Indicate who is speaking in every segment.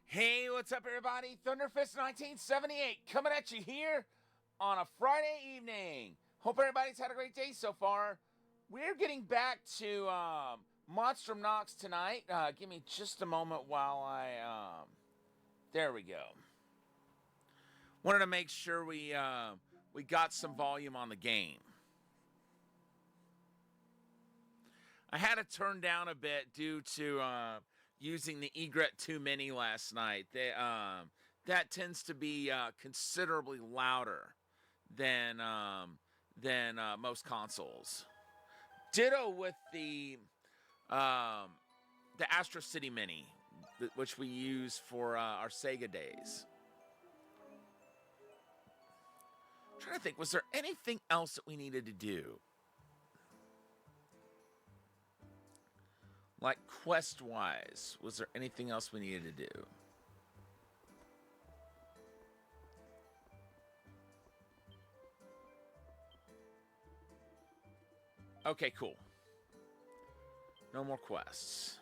Speaker 1: Hey, what's up, everybody? Thunderfist 1978 coming at you here on a Friday evening. Hope everybody's had a great day so far. We're getting back to Monstrum Nox tonight. Give me just a moment while I. There we go. Wanted to make sure we got some volume on the game. I had to turn down a bit due to using the Egret 2 Mini last night. That tends to be considerably louder than most consoles. Ditto with the Astro City Mini, which we use for our Sega days. I'm trying to think, was there anything else that we needed to do? Like quest-wise, was there anything else we needed to do? Okay, cool. No more quests.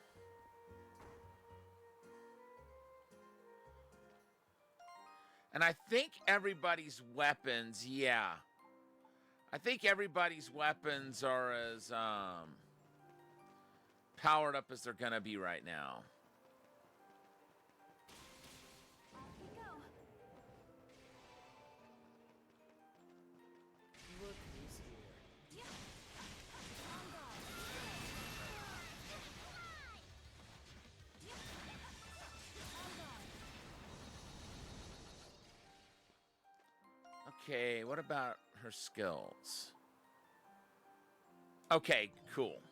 Speaker 1: And I think everybody's weapons, yeah. I think everybody's weapons are as powered up as they're gonna be right now.
Speaker 2: Look who's here.
Speaker 1: Okay, what about her skills? Okay, cool.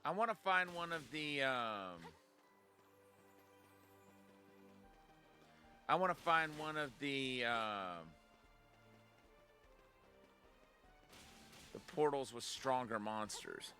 Speaker 1: I want to find one of the I want to find one of the portals with stronger monsters.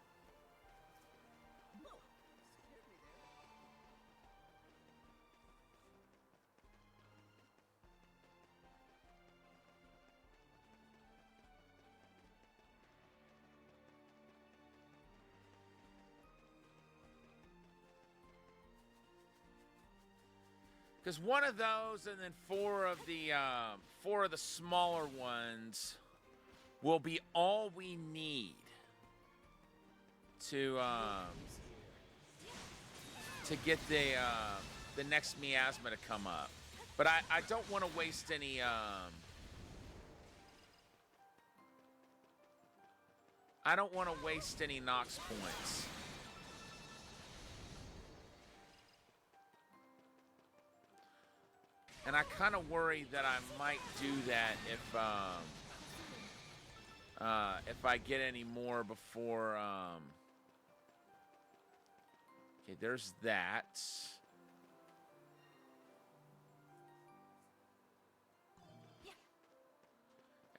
Speaker 1: Because one of those, and then four of the smaller ones, will be all we need to get the next miasma to come up. But I don't want to waste any I don't want to waste any Nox points. And I kind of worry that I might do that if I get any more before. Okay, there's that.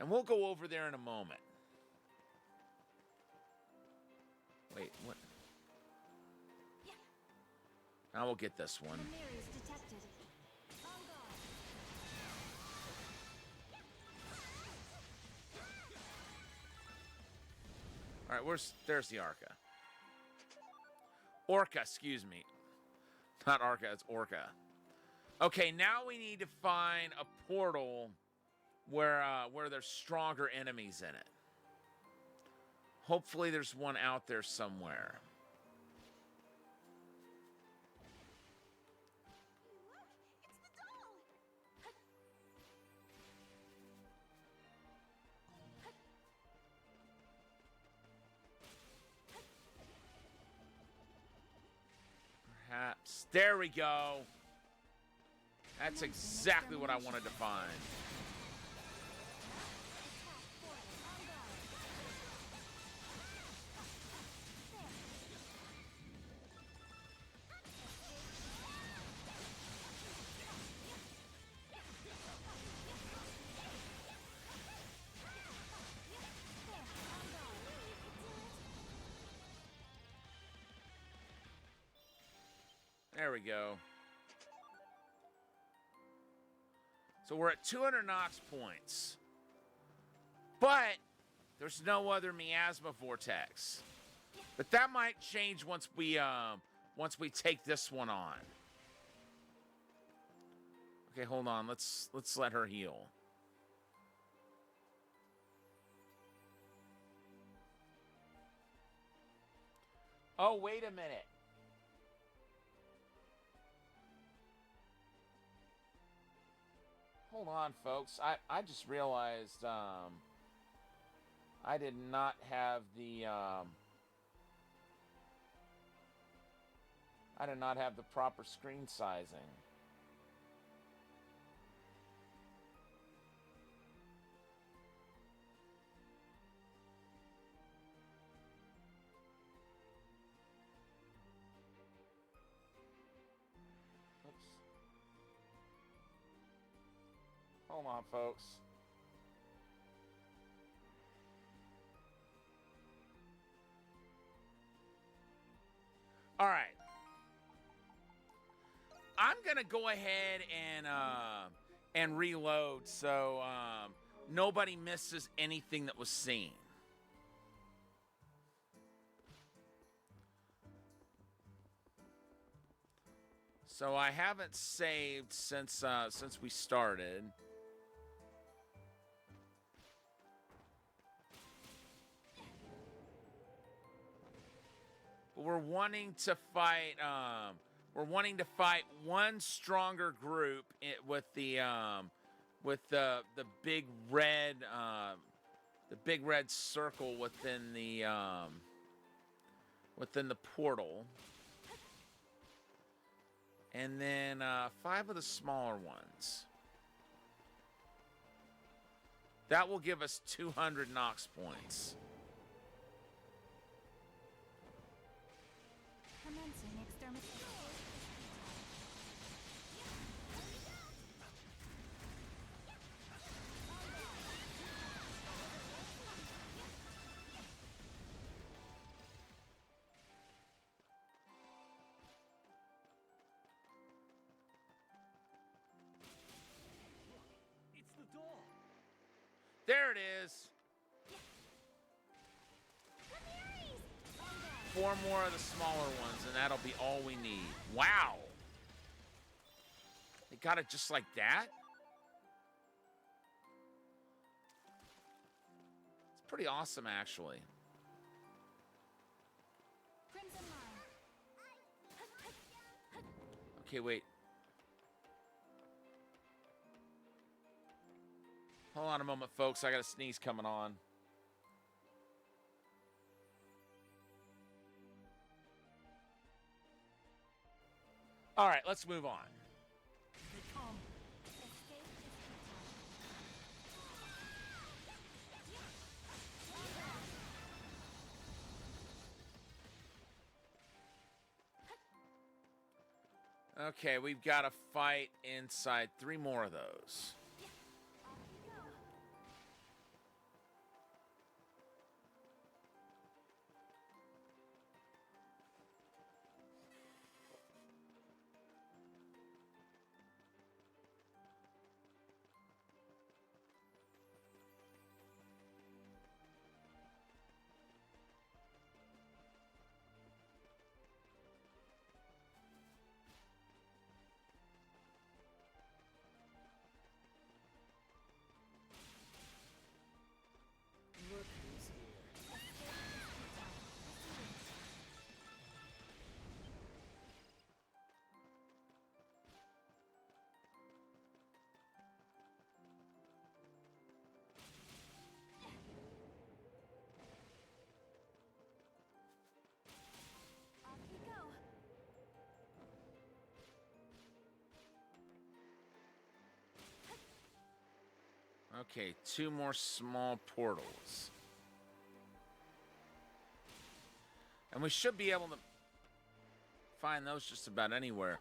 Speaker 1: And we'll go over there in a moment. Wait, what? Now we'll get this one. All right, there's the Arca. Orca, excuse me. Not Arca, it's Orca. Okay, now we need to find a portal where there's stronger enemies in it. Hopefully there's one out there somewhere.
Speaker 3: It's the doll.
Speaker 1: Perhaps. There we go. That's exactly what I wanted to find. There we go. So we're at 200 Nox points. But there's no other miasma vortex. But that might change once we take this one on. Okay, hold on. Let's let her heal. Oh, wait a minute. Hold on, folks. I just realized I did not have the I did not have the proper screen sizing. Oops. Hold on, folks. All right. I'm gonna go ahead and reload so nobody misses anything that was seen. So I haven't saved since we started. But we're wanting to fight. We're wanting to fight one stronger group with the big red circle within the portal, and then 5 of the smaller ones. That will give us 200 Nox points.
Speaker 3: Commencing extermination.
Speaker 2: It's the door.
Speaker 1: There it is. 4 more of the smaller ones, and that'll be all we need. Wow. They got it just like that? It's pretty awesome, actually.
Speaker 3: Crimson line.
Speaker 1: Okay, wait. Hold on a moment, folks. I got a sneeze coming on. All right, let's move on.
Speaker 2: They come.
Speaker 3: Escape is futile.
Speaker 1: Okay, we've got to fight inside 3 more of those.
Speaker 3: Off you go.
Speaker 2: Look who's here.
Speaker 3: Escape is futile. Off you go.
Speaker 1: Okay, 2 more small portals. And we should be able to find those just about anywhere.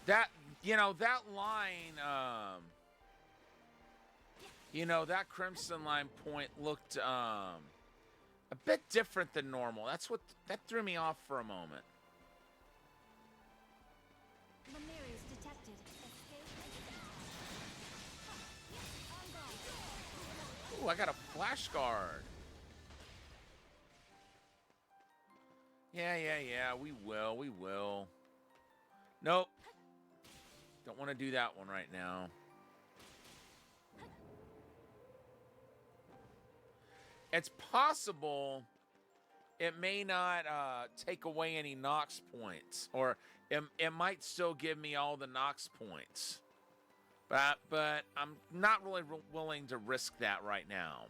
Speaker 1: That, that line, that Crimson Line point looked a bit different than normal. That threw me off for a moment.
Speaker 3: Lemurius detected. Escape is futile.
Speaker 1: Ooh, I got a flash guard. Yeah. We will. Nope. Don't want to do that one right now. It's possible it may not take away any Nox points, or it might still give me all the Nox points. But I'm not really willing to risk that right now.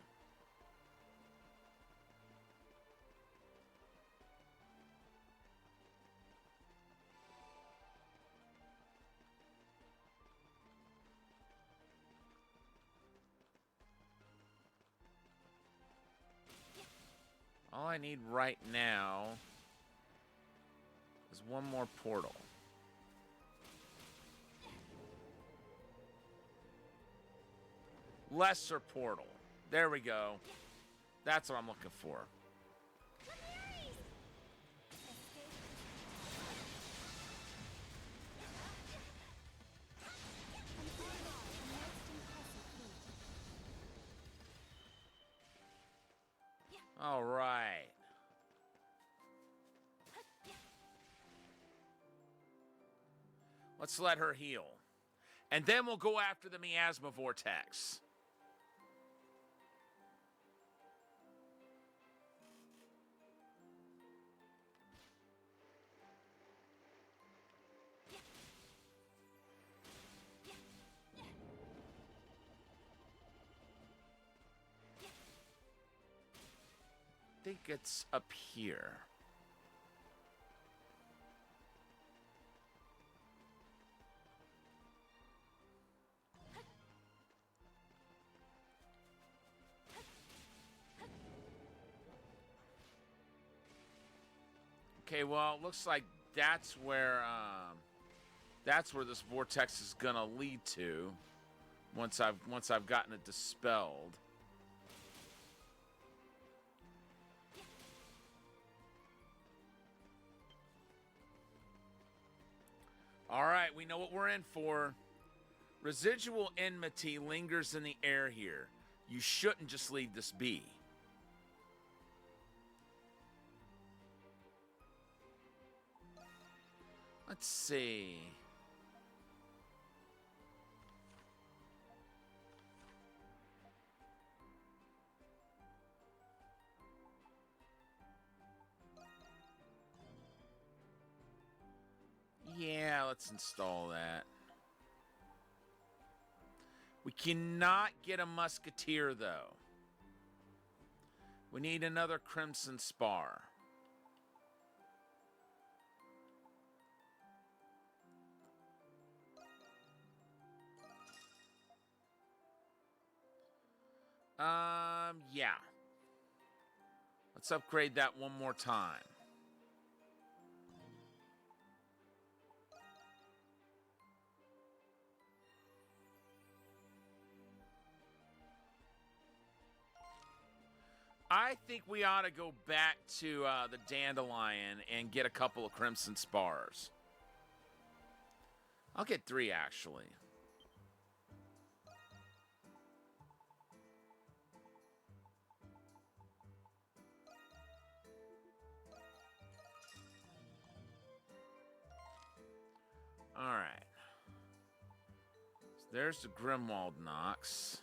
Speaker 1: All I need right now is one more portal. Lesser portal. There we go. That's what I'm looking for. All right. Let's let her heal. And then we'll go after the miasma vortex. I think it's up here. Okay, well, it looks like that's where this vortex is gonna lead to once I've gotten it dispelled. All right, we know what we're in for. Residual enmity lingers in the air here. You shouldn't just leave this be. Let's see. Yeah, let's install that. We cannot get a musketeer, though. We need another crimson spar. Yeah. Let's upgrade that one more time. I think we ought to go back to the Dandelion and get a couple of crimson spars. I'll get 3, actually. All right. So there's the Grimwald Nox.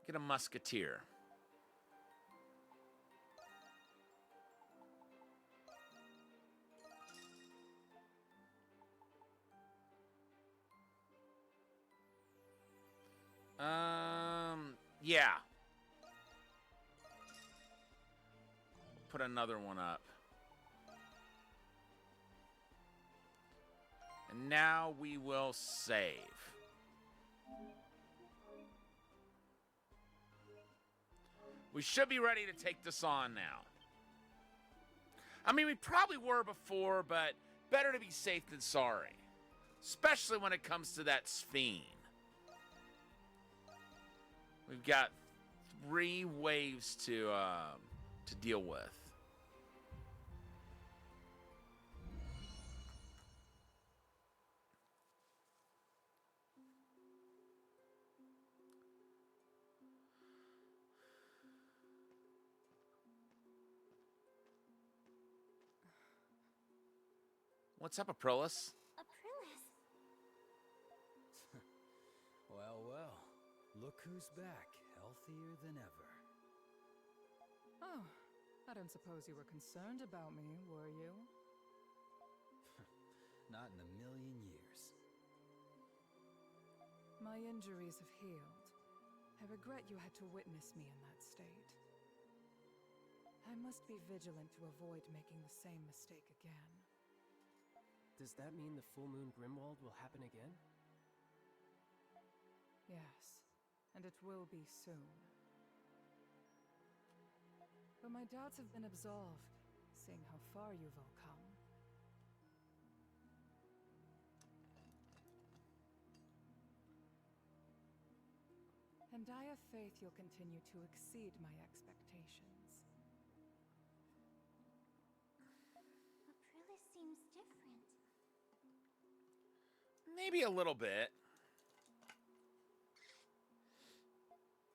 Speaker 1: Get a musketeer. Yeah. Put another one up. And now we will save. We should be ready to take this on now. I mean, we probably were before, but better to be safe than sorry. Especially when it comes to that Sphene. We've got 3 waves to deal with. What's up, Aprilis?
Speaker 3: Aprilis.
Speaker 2: Well, well. Look who's back, healthier than ever.
Speaker 4: Oh, I don't suppose you were concerned about me, were you?
Speaker 2: Not in a million years.
Speaker 4: My injuries have healed. I regret you had to witness me in that state. I must be vigilant to avoid making the same mistake again.
Speaker 5: Does that mean the full moon Grimwald will happen again?
Speaker 4: Yes, and it will be soon. But my doubts have been absolved, seeing how far you've all come. And I have faith you'll continue to exceed my expectations.
Speaker 3: Aprilis seems different.
Speaker 1: Maybe a little bit.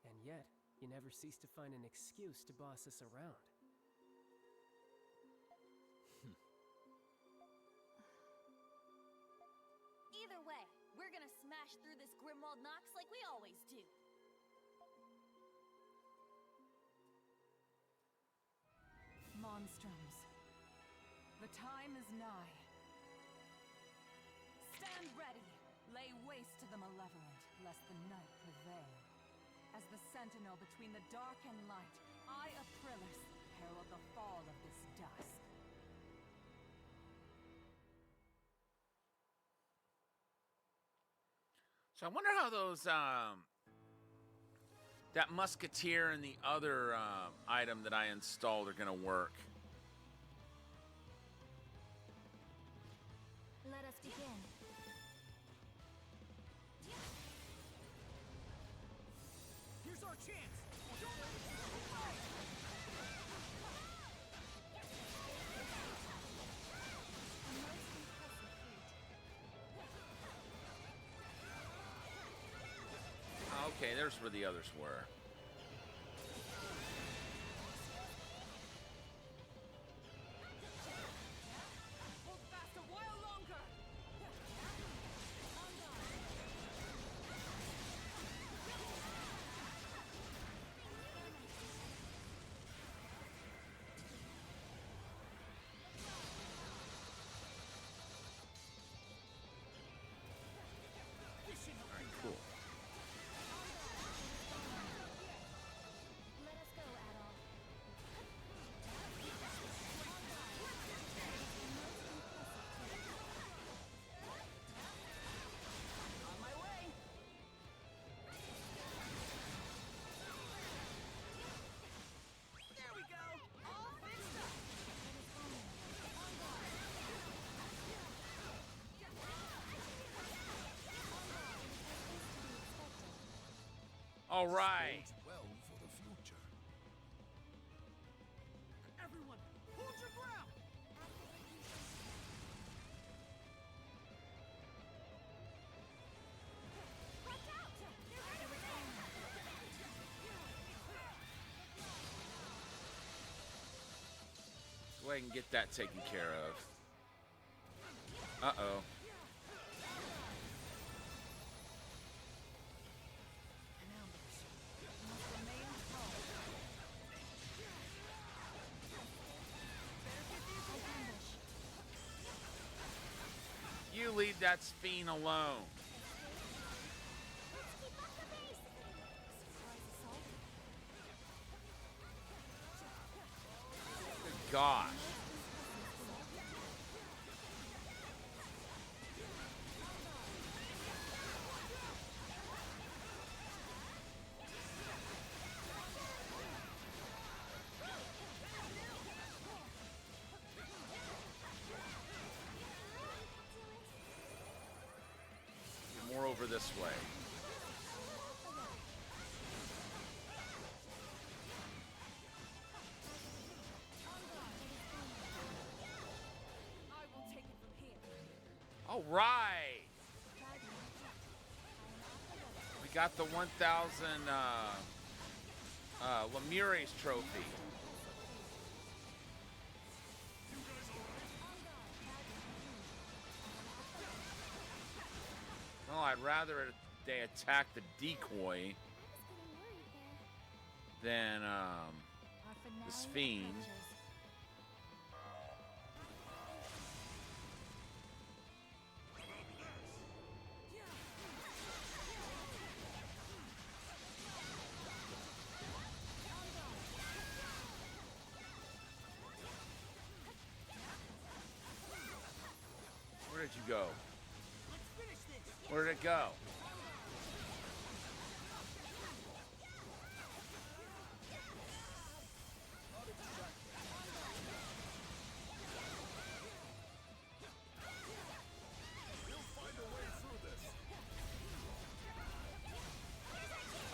Speaker 5: And yet, you never cease to find an excuse to boss us around.
Speaker 3: Either way, we're gonna smash through this Grimwald Nox like we always do.
Speaker 4: Monstrums, the time is nigh. Stand ready, lay waste to the malevolent, lest the night prevail. As the sentinel between the dark and light, I, Aprilis, herald the fall of this dusk.
Speaker 1: So I wonder how those that musketeer and the other item that I installed are gonna work.
Speaker 3: Let us begin.
Speaker 2: Here's our chance!
Speaker 3: A most impressive feat.
Speaker 1: Okay, there's where the others were.
Speaker 4: Hold fast a while longer!
Speaker 1: Cool.
Speaker 3: Let us go, Adolf.
Speaker 4: On my way! There we go! All fixed up!
Speaker 1: All right.
Speaker 6: Well for the future.
Speaker 2: Everyone, hold your ground!
Speaker 3: Watch out! They're right over
Speaker 1: Go ahead and get that taken care of. Uh-oh.
Speaker 4: An ambush. You must remain calm.
Speaker 1: You leave that fiend alone.
Speaker 3: Let's keep up the pace! Surprise assault?
Speaker 1: Good gosh. More over this way. All right. We got the 1,000 Lemures trophy. Well, I'd rather they attack the decoy than this fiend. Where did you go? Where did it go?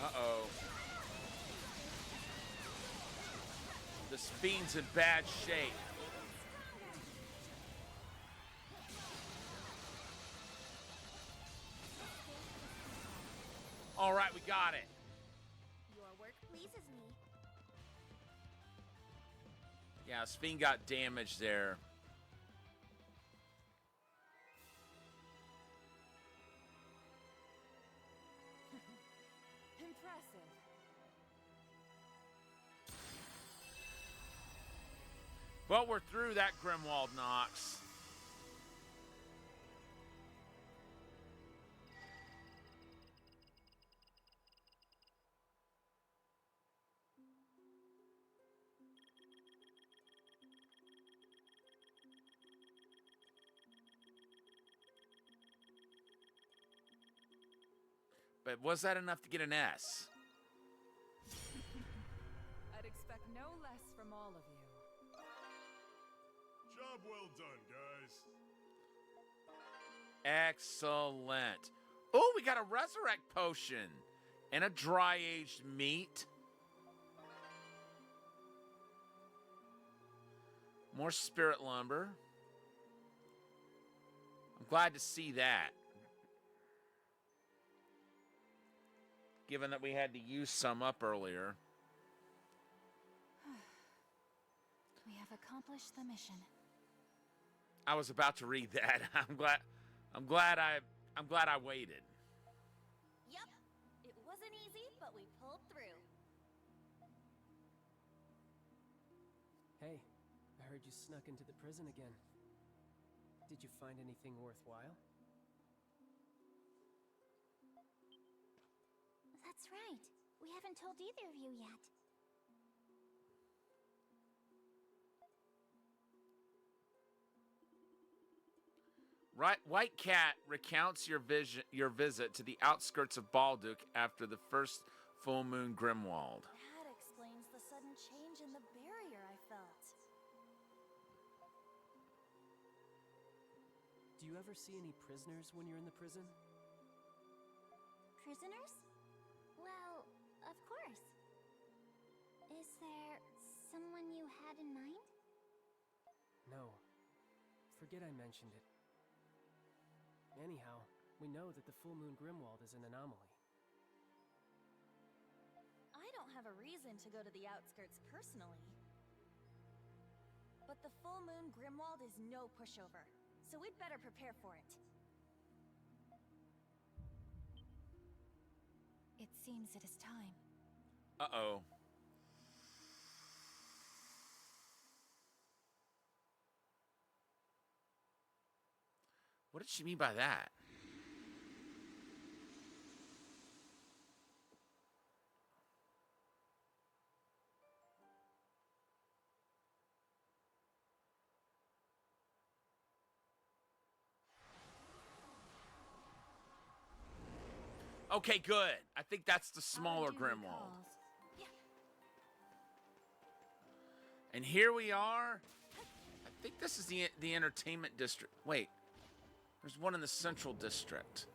Speaker 1: Uh-oh. This fiend's in bad shape. All right, we got it.
Speaker 3: Your work pleases me.
Speaker 1: Yeah, Fiend got damaged there.
Speaker 4: Impressive.
Speaker 1: Well, we're through that Grimwald Nox. But was that enough to get an S?
Speaker 4: I'd expect no less from all of you.
Speaker 6: Job well done, guys.
Speaker 1: Excellent. Oh, we got a resurrect potion and a dry-aged meat. More spirit lumber. I'm glad to see that. Given that we had to use some up earlier.
Speaker 3: We have accomplished the mission.
Speaker 1: I was about to read that. I'm glad I waited.
Speaker 3: Yep. It wasn't easy, but we pulled through.
Speaker 5: Hey, I heard you snuck into the prison again. Did you find anything worthwhile?
Speaker 3: That's right. We haven't told either of you yet.
Speaker 1: Right, White Cat recounts your visit to the outskirts of Balduc after the first full moon Grimwald.
Speaker 3: That explains the sudden change in the barrier I felt.
Speaker 5: Do you ever see any prisoners when you're in the prison?
Speaker 3: Prisoners? Well, of course. Is there someone you had in mind?
Speaker 5: No. Forget I mentioned it. Anyhow, we know that the full moon Grimwald is an anomaly.
Speaker 3: I don't have a reason to go to the outskirts personally. But the full moon Grimwald is no pushover, so we'd better prepare for it. It seems it is time.
Speaker 1: Uh-oh. What did she mean by that? Okay, good. I think that's the smaller Grimwald.
Speaker 3: Yeah.
Speaker 1: And here we are. I think this is the entertainment district. Wait. There's one in the central district.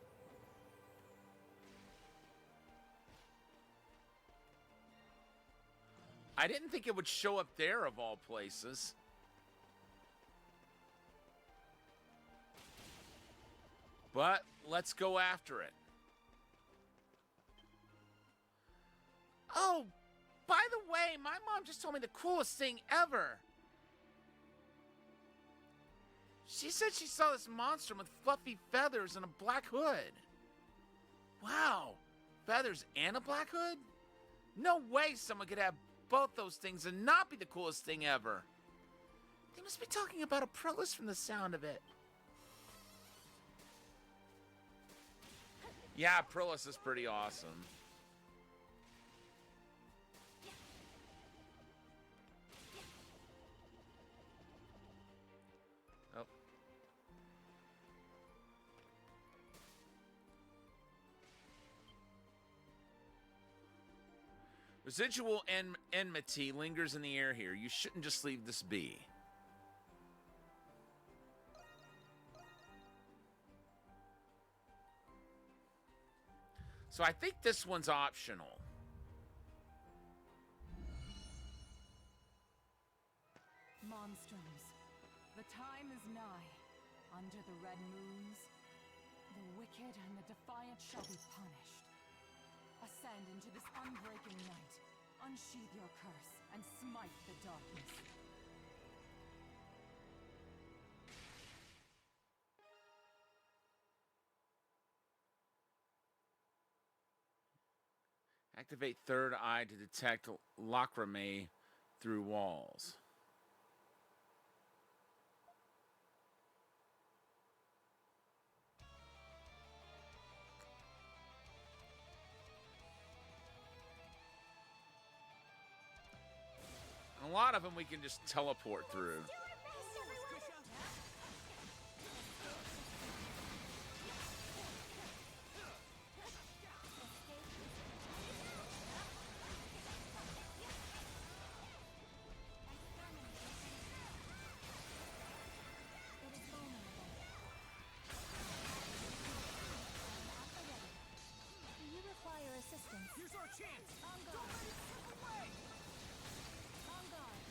Speaker 1: I didn't think it would show up there of all places. But let's go after it. Oh, by the way, my mom just told me the coolest thing ever. She said she saw this monstrum with fluffy feathers and a black hood. Wow, feathers and a black hood? No way someone could have both those things and not be the coolest thing ever. They must be talking about Aprilis from the sound of it. Yeah, Aprilis is pretty awesome. Oh. Residual enmity lingers in the air here. You shouldn't just leave this be. So I think this one's optional.
Speaker 4: Monstrums, the time is nigh. Under the red moons, the wicked and the defiant shall be punished. Ascend into this unbreaking night, unsheath your curse, and smite the darkness.
Speaker 1: Activate third eye to detect lacrimae through walls. A lot of them we can just teleport through.
Speaker 3: Here's our chance! On guard! Don't let it slip away! On guard!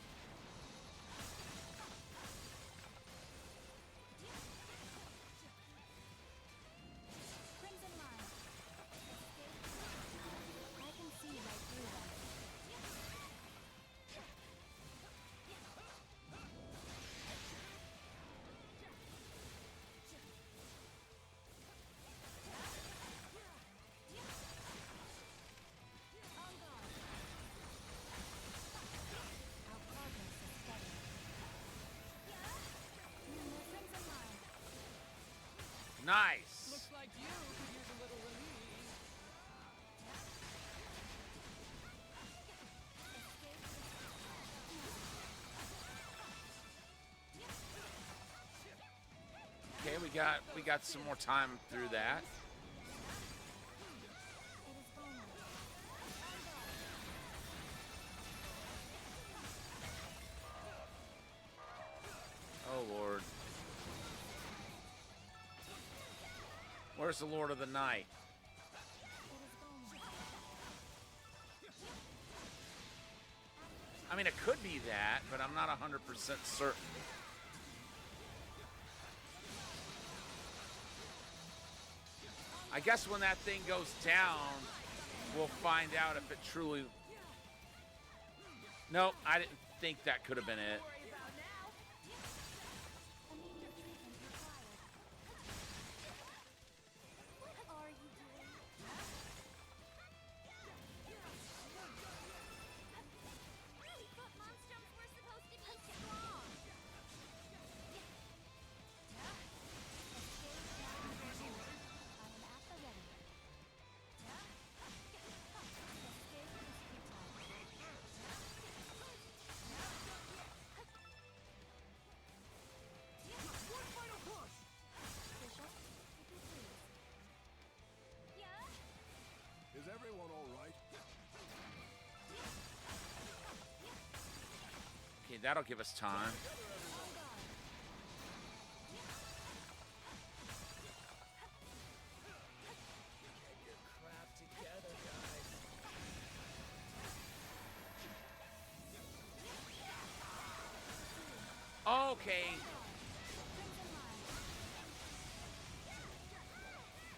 Speaker 3: Crimson line. I can see right through them.
Speaker 1: Nice.
Speaker 5: Looks like you could use a little relief.
Speaker 1: Okay, we got some more time through that. Oh Lord. Where's the Lord of the Night? I mean, it could be that, but I'm not 100% certain. I guess when that thing goes down, we'll find out if it truly... Nope, I didn't think that could have been it.
Speaker 6: Is everyone all right?
Speaker 1: Okay, that'll give us time. Okay.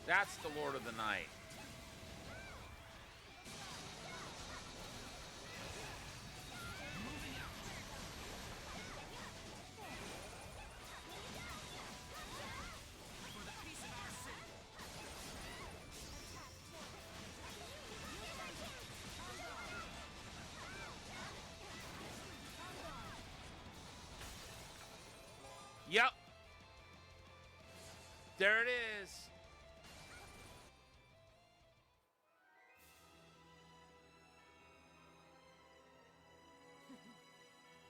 Speaker 1: That's the Lord of the Night. Yep. There it is.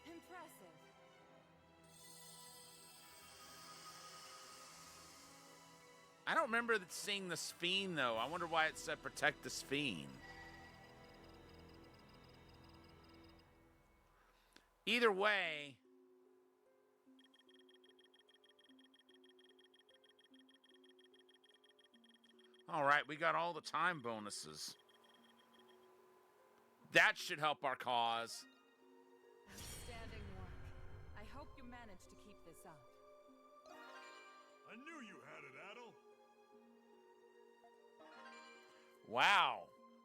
Speaker 4: Impressive.
Speaker 1: I don't remember seeing the Sphene, though. I wonder why it said protect the Sphene. Either way... All right, we got all the time bonuses. That should help our cause.
Speaker 4: Outstanding work. I hope you manage to keep this up.
Speaker 6: I knew you had it, Adel.
Speaker 1: Wow.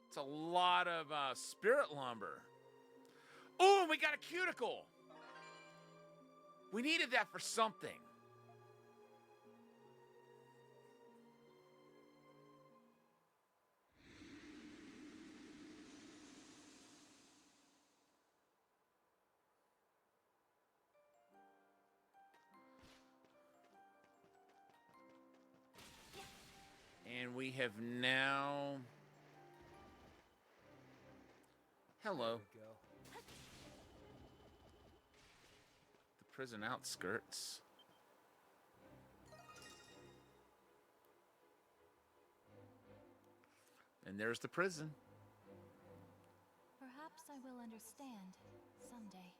Speaker 1: It's a lot of spirit lumber. Oh, and we got a cuticle. We needed that for something. And we have now... Hello.
Speaker 2: There we go.
Speaker 1: The prison outskirts. And there's the prison.
Speaker 3: Perhaps I will understand someday.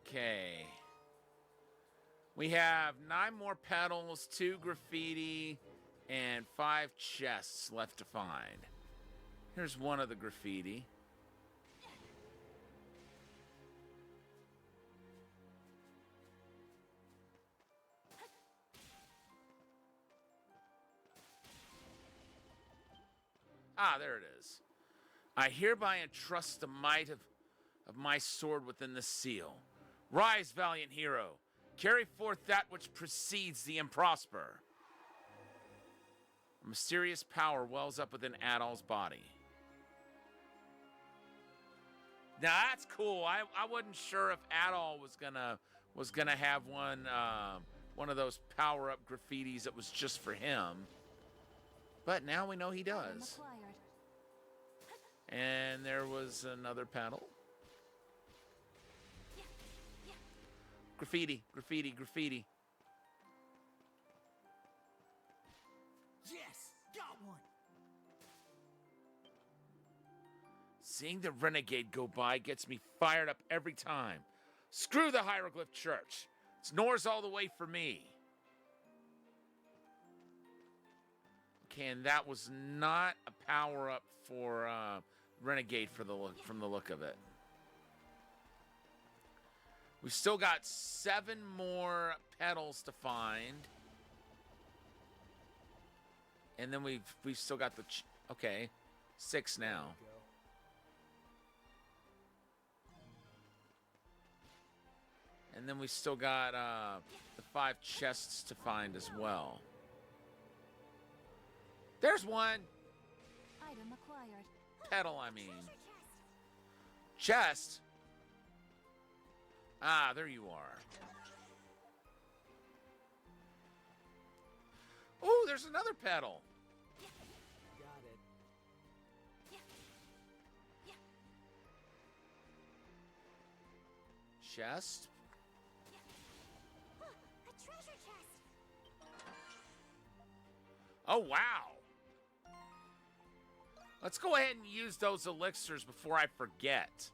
Speaker 1: Okay. We have 9 more petals, 2 graffiti, and 5 chests left to find. Here's one of the graffiti. Ah, there it is. I hereby entrust the might of my sword within the seal. Rise, valiant hero. Carry forth that which precedes the improsper. A mysterious power wells up within Adel's body. Now that's cool. I wasn't sure if Adel was gonna have one of those power up graffitis that was just for him. But now we know he does. And there was another panel. Graffiti, graffiti, graffiti.
Speaker 2: Yes, got one.
Speaker 1: Seeing the renegade go by gets me fired up every time. Screw the hieroglyph church. It's Norse all the way for me. Okay, and that was not a power up for renegade from the look of it. We still got 7 more petals to find. And then we've still got the... okay, 6 now. And then we still got the 5 chests to find as well. There's one!
Speaker 3: Item acquired.
Speaker 1: Petal, I mean. Chest? Ah, there you are. Ooh, there's another petal.
Speaker 2: Got it.
Speaker 1: Chest?
Speaker 3: A treasure chest.
Speaker 1: Oh, wow. Let's go ahead and use those elixirs before I forget.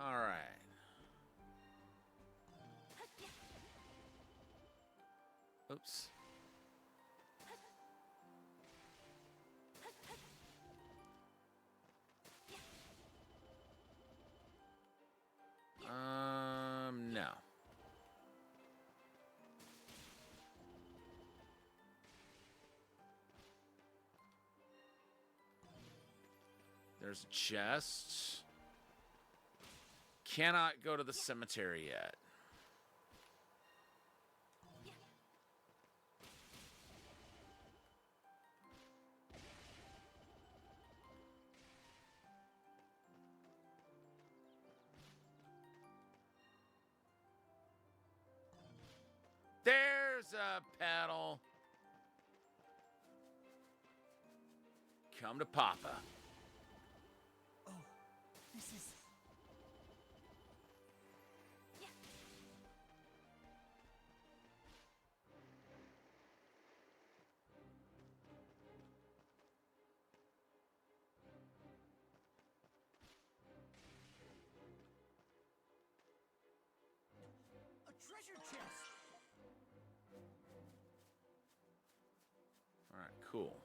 Speaker 1: All right. Oops. No. There's a chest. Cannot go to the cemetery yet. There's a pedal. Come to Papa.
Speaker 2: Oh, this is... a treasure chest!
Speaker 1: All right, cool.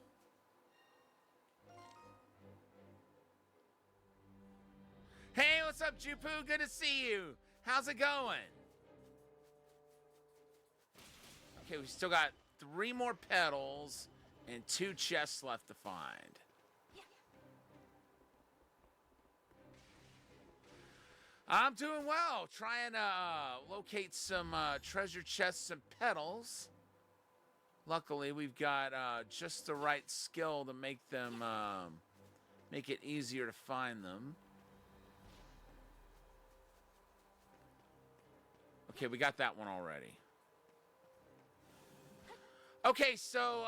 Speaker 1: Hey, what's up, Jupu? Good to see you. How's it going? Okay, we still got 3 more pedals and 2 chests left to find. I'm doing well. Trying to locate some treasure chests and pedals. Luckily, we've got just the right skill to make them make it easier to find them. Okay, we got that one already. Okay, so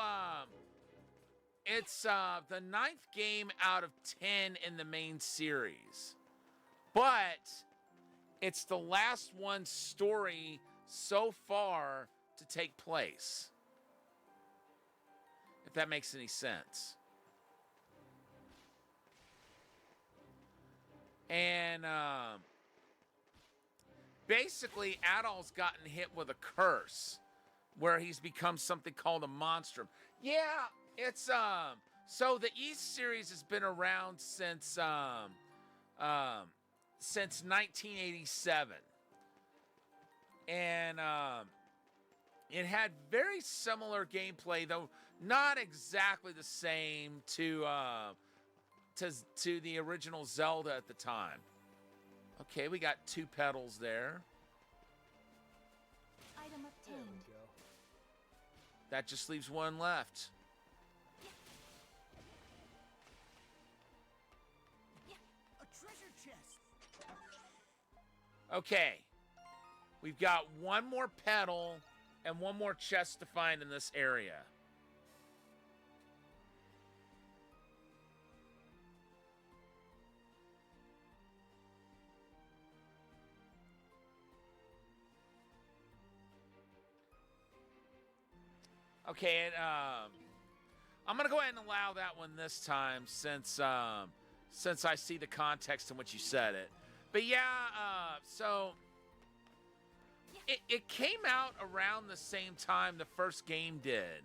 Speaker 1: it's the 9th game out of 10 in the main series. But it's the last one story so far to take place. If that makes any sense. And basically, Adol's gotten hit with a curse where he's become something called a monstrum. Yeah, it's so the East series has been around since 1987. And it had very similar gameplay, though not exactly the same to the original Zelda at the time. Okay, we got 2 pedals there.
Speaker 3: Item
Speaker 2: There
Speaker 3: obtained.
Speaker 2: we go.
Speaker 1: That just leaves 1 left.
Speaker 2: A treasure chest!
Speaker 1: Okay. We've got 1 more pedal and 1 more chest to find in this area. Okay, and I'm gonna go ahead and allow that one this time since I see the context in which you said it. But yeah, so it came out around the same time the first game did,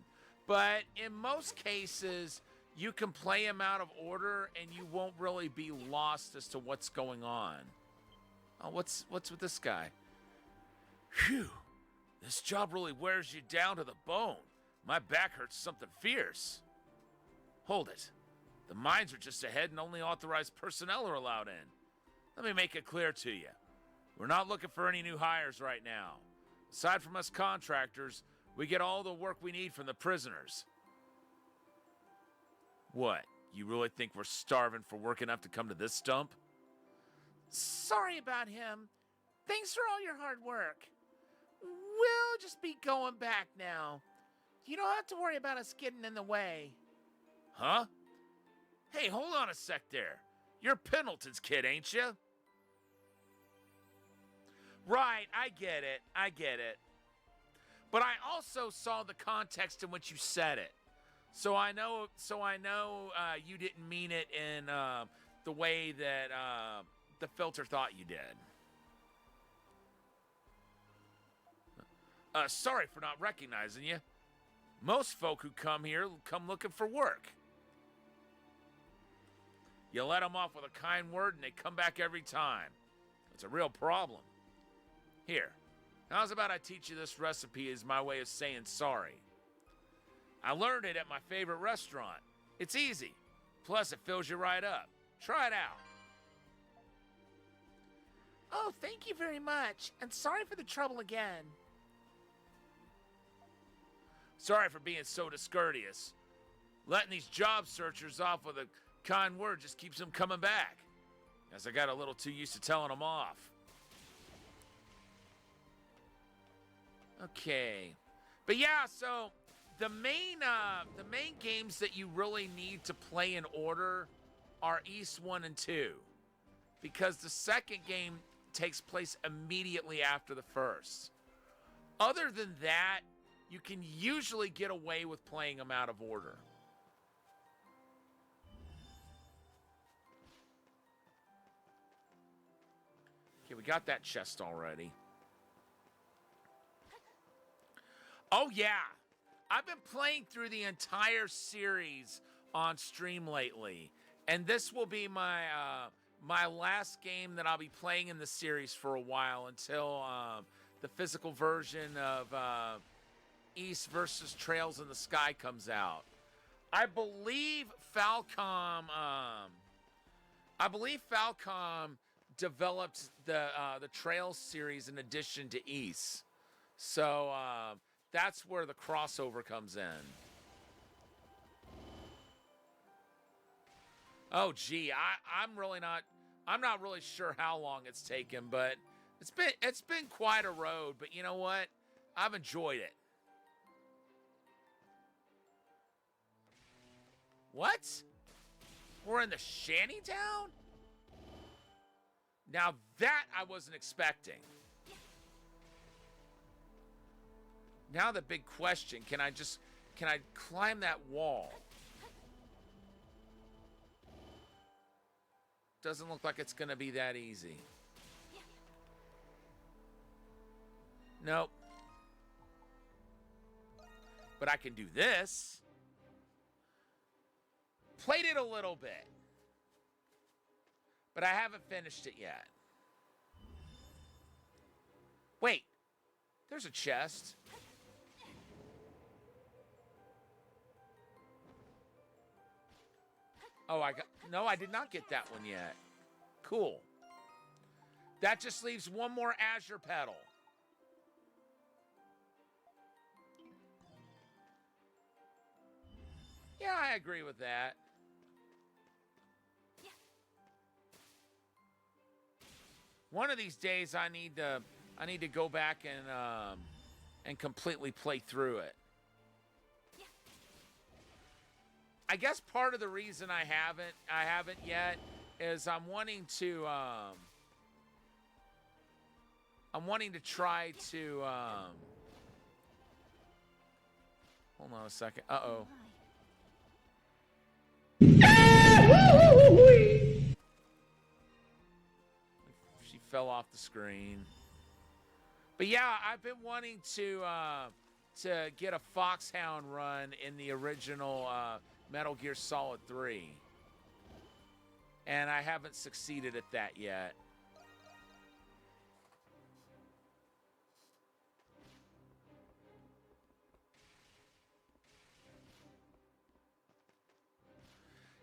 Speaker 1: but in most cases you can play them out of order and you won't really be lost as to what's going on. Oh, what's with this guy? Phew, this job really wears you down to the bone. My back hurts something fierce. Hold it. The mines are just ahead and only authorized personnel are allowed in. Let me make it clear to you. We're not looking for any new hires right now. Aside from us contractors, we get all the work we need from the prisoners. What? You really think we're starving for work enough to come to this dump? Sorry about him. Thanks for all your hard work. We'll just be going back now. You don't have to worry about us getting in the way. Huh? Hey, hold on a sec there. You're Pendleton's kid, ain't you? Right, I get it. But I also saw the context in which you said it. So I know you didn't mean it in the way that the filter thought you did. Sorry for not recognizing you. Most folk who come here come looking for work. You let them off with a kind word and they come back every time. It's a real problem. Here, how's about I teach you this recipe as my way of saying sorry? I learned it at my favorite restaurant. It's easy. Plus, it fills you right up. Try it out. Oh, thank you very much. And sorry for the trouble again. Sorry for being so discourteous. Letting these job searchers off with a kind word just keeps them coming back. As I got a little too used to telling them off. Okay. But yeah, so the main games that you really need to play in order are East 1 and 2. Because the second game takes place immediately after the first. Other than that, you can usually get away with playing them out of order. Okay, we got that chest already. Oh, yeah. I've been playing through the entire series on stream lately. And this will be my my last game that I'll be playing in the series for a while until the physical version of East versus Trails in the Sky comes out. I believe Falcom developed the Trails series in addition to East. So that's where the crossover comes in. Oh gee, I'm not really sure how long it's taken, but it's been quite a road, but you know what? I've enjoyed it. What? We're in the shantytown? Now that I wasn't expecting. Now the big question, can I climb that wall? Doesn't look like it's gonna be that easy. Nope. But I can do this. Played it a little bit. But I haven't finished it yet. Wait. There's a chest. Oh, no, I did not get that one yet. Cool. That just leaves one more Azure Petal. Yeah, I agree with that. One of these days, I need to go back and completely play through it. I guess part of the reason I haven't yet is I'm wanting to try to hold on a second. Uh-oh. She fell off the screen. But yeah, I've been wanting to get a Foxhound run in the original Metal Gear Solid 3. And I haven't succeeded at that yet.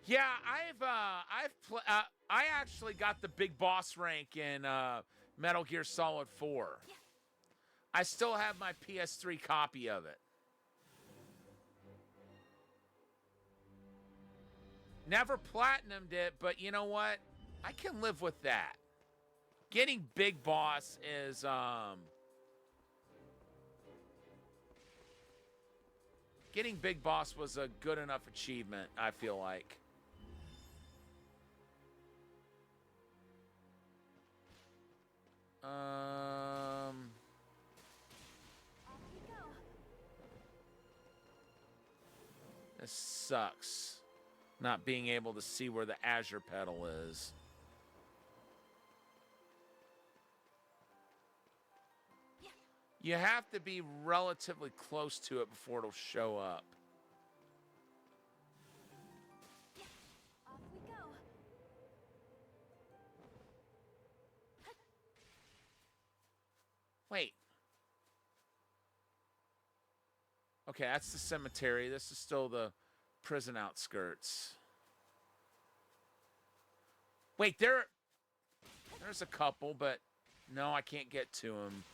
Speaker 1: Yeah, I actually got the big boss rank in Metal Gear Solid 4. I still have my PS3 copy of it. Never platinumed it, but you know what? I can live with that. Getting big boss is getting big boss was a good enough achievement, I feel like. This sucks. Not being able to see where the Azure Petal is. You have to be relatively close to it before it'll show up.
Speaker 4: Off we go.
Speaker 1: Wait. Okay, that's the cemetery. This is still the prison outskirts. Wait, there's a couple, but no, I can't get to them.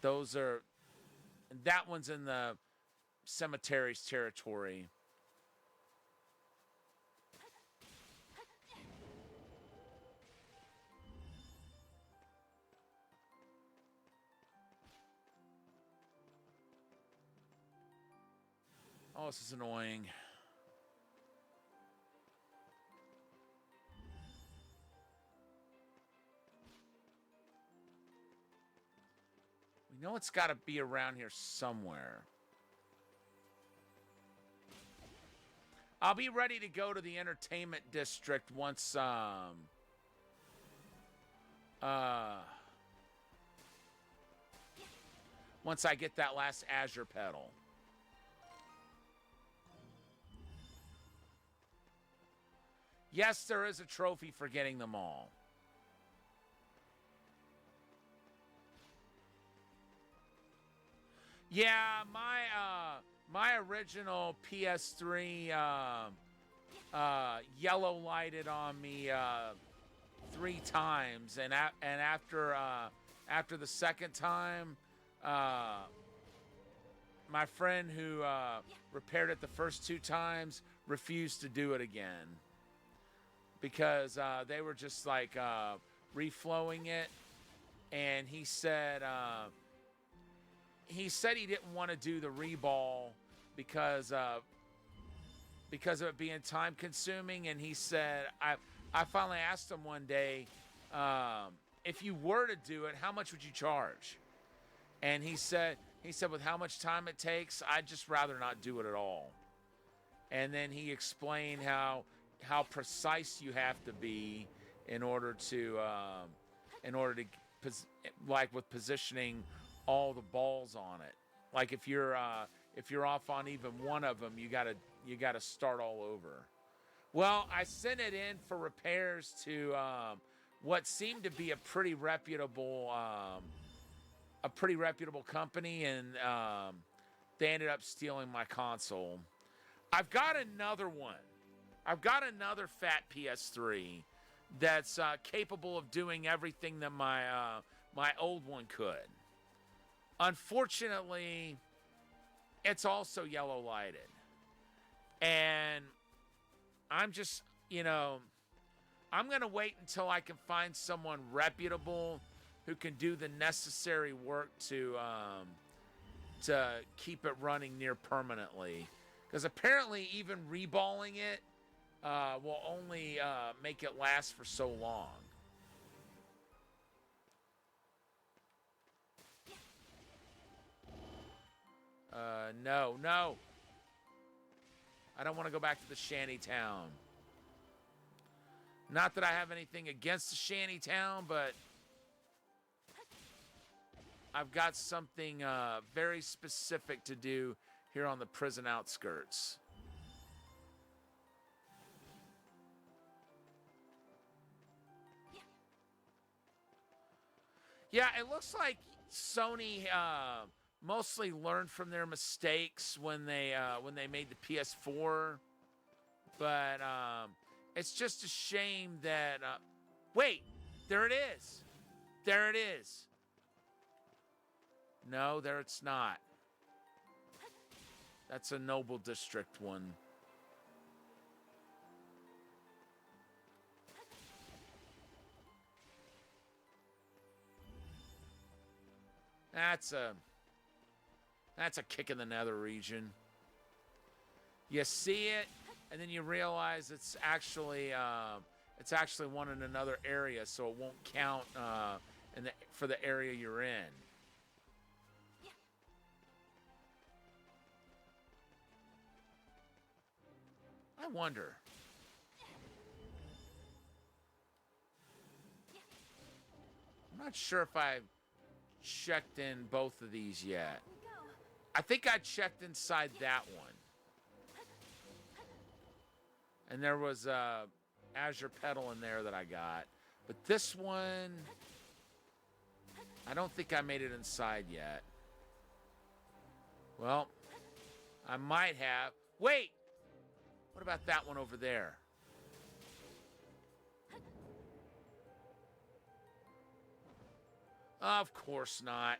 Speaker 1: Those are... That one's in the cemetery's territory. Oh, this is annoying. We know it's got to be around here somewhere. I'll be ready to go to the entertainment district once once I get that last Azure pedal. Yes, there is a trophy for getting them all. Yeah, my original PS3 yellow lighted on me 3 times, and after the second time, my friend who repaired it the first 2 times refused to do it again because they were just like reflowing it, and he said he didn't want to do the reball because of it being time consuming. And he said, I finally asked him one day, if you were to do it, how much would you charge? And he said with how much time it takes, I'd just rather not do it at all. And then he explained how precise you have to be in order to like with positioning all the balls on it. Like if you're off on even one of them, you gotta start all over. Well, I sent it in for repairs to what seemed to be a pretty reputable company, and they ended up stealing my console. I've got another one. I've got another fat PS3 that's capable of doing everything that my old one could. Unfortunately, it's also yellow lighted. And I'm just, I'm going to wait until I can find someone reputable who can do the necessary work to keep it running near permanently. Because apparently even reballing it will only make it last for so long. No. I don't want to go back to the shanty town. Not that I have anything against the shanty town, but I've got something very specific to do here on the prison outskirts. Yeah, it looks like Sony mostly learned from their mistakes when they made the PS4, but it's just a shame that wait, there it is. There it is. No, there it's not. That's a Noble District one. That's a kick in the nether region. You see it, and then you realize it's actually one in another area, so it won't count for the area you're in. I wonder. I'm not sure if I checked in both of these yet.
Speaker 3: We go.
Speaker 1: I think I checked inside that one. And there was a Azure Pedal in there that I got. But this one, I don't think I made it inside yet. Well, I might have. Wait! What about that one over there? Of course not.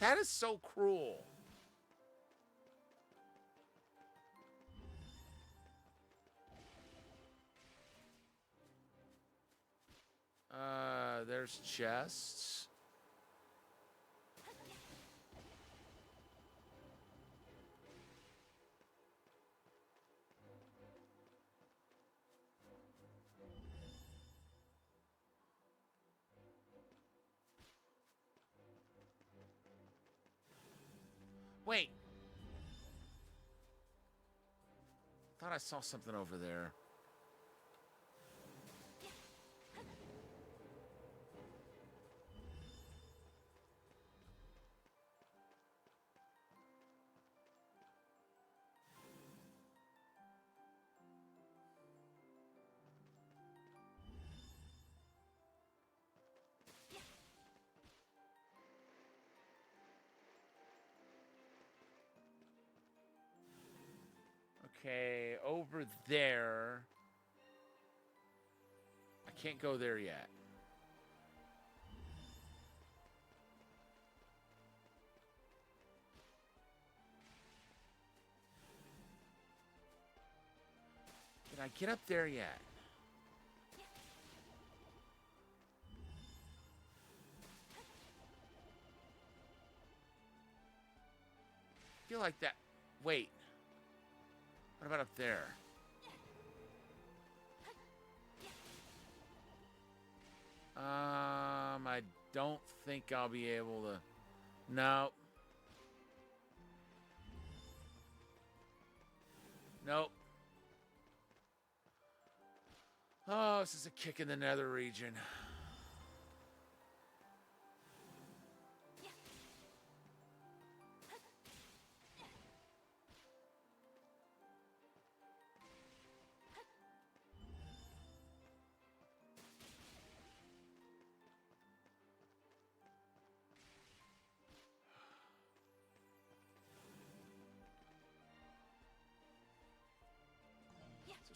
Speaker 1: That is so cruel. There's chests. Wait. Thought I saw something over there. Okay, over there. I can't go there yet. Did I get up there yet? I feel like that. Wait. What about up there? I don't think I'll be able to. No. Nope. Oh, this is a kick in the nether region.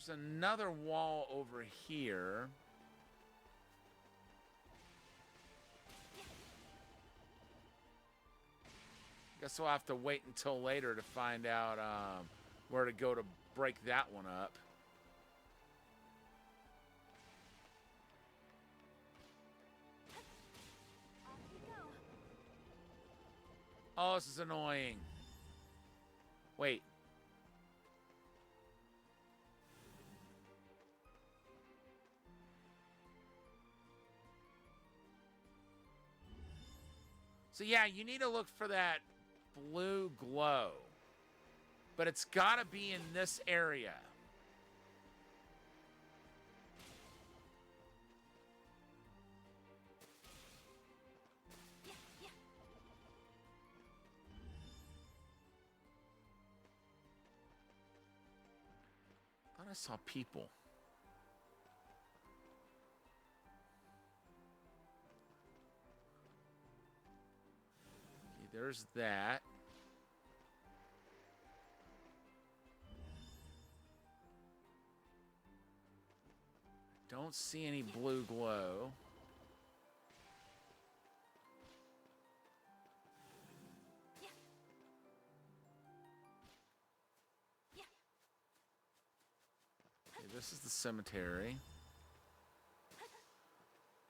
Speaker 1: There's another wall over here. Guess we'll have to wait until later to find out where to go to break that one up.
Speaker 3: Off we go.
Speaker 1: Oh, this is annoying. Wait. So yeah, you need to look for that blue glow. But it's got to be in this area. I thought I saw people. Okay, there's that. Don't see any blue glow. Okay, this is the cemetery.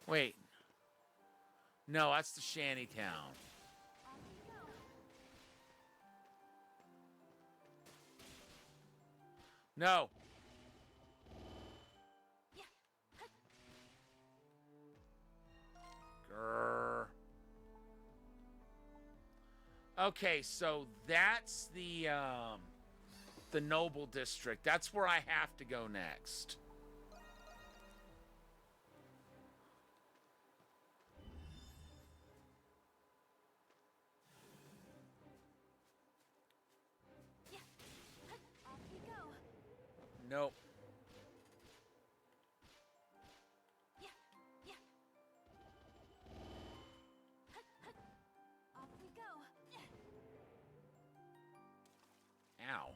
Speaker 1: Wait. No, that's the shanty town.
Speaker 3: Off we go.
Speaker 1: No. Grr. Okay, so that's the Noble District. That's where I have to go next. Nope.
Speaker 4: Off we go.
Speaker 1: Ow.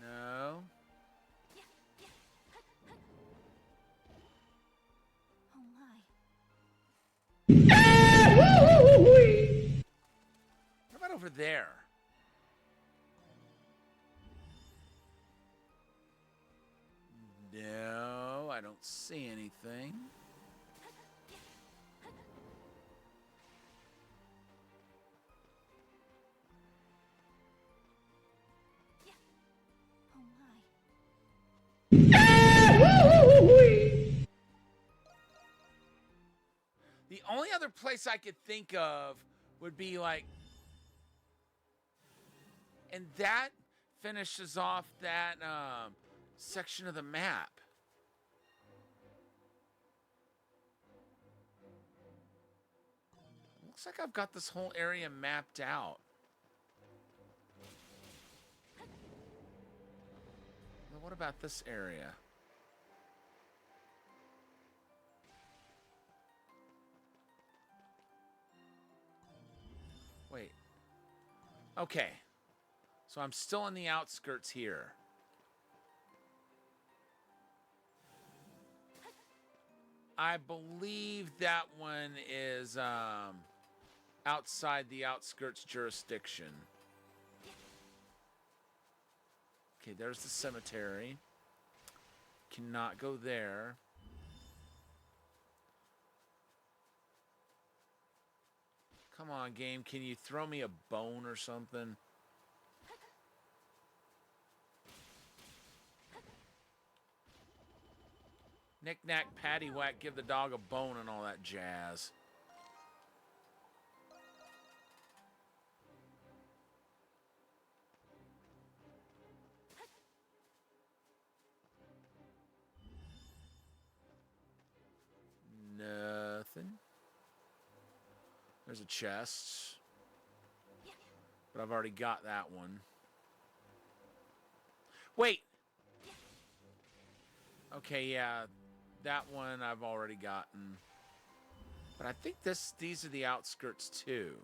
Speaker 1: No.
Speaker 3: Oh my.
Speaker 1: What about over there? No, I don't see anything.
Speaker 3: Oh my.
Speaker 1: The only other place I could think of would be like, and that finishes off that section of the map. Looks like I've got this whole area mapped out. Well, what about this area? Wait. Okay. So I'm still in the outskirts here. I believe that one is outside the outskirts jurisdiction. Okay, there's the cemetery. Cannot go there. Come on, game. Can you throw me a bone or something? Knick-knack, paddywhack, give the dog a bone and all that jazz. Nothing. There's a chest. But I've already got that one. Wait! Okay, yeah. That one I've already gotten. But I think these are the outskirts too.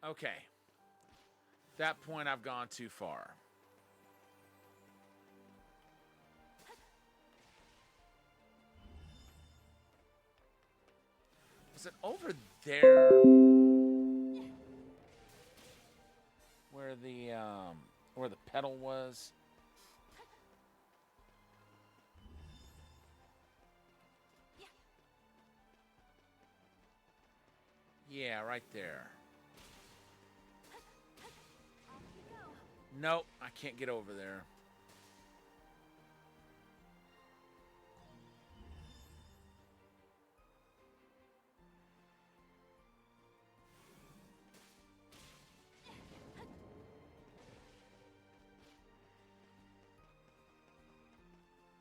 Speaker 1: Okay. At that point, I've gone too far. Was it over there? Where the pedal was? Yeah, right there. Nope, I can't get over there.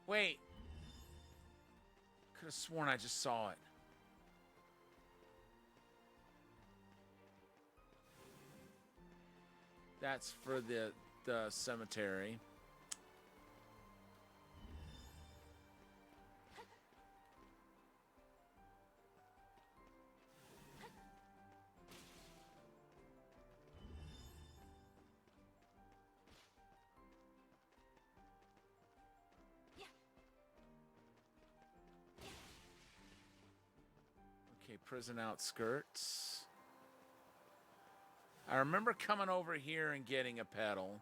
Speaker 1: Wait. Could have sworn I just saw it. That's for the cemetery. Okay, prison outskirts. I remember coming over here and getting a pedal.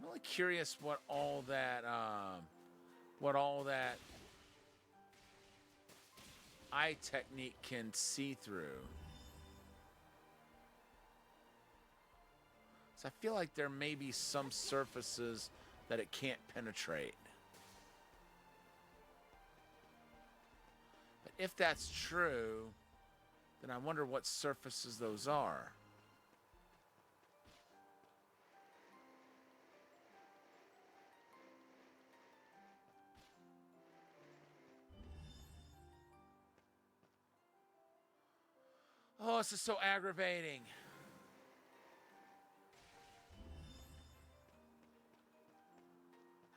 Speaker 1: I'm really curious what all that eye technique can see through. So I feel like there may be some surfaces that it can't penetrate. But if that's true, then I wonder what surfaces those are. Oh, this is so aggravating.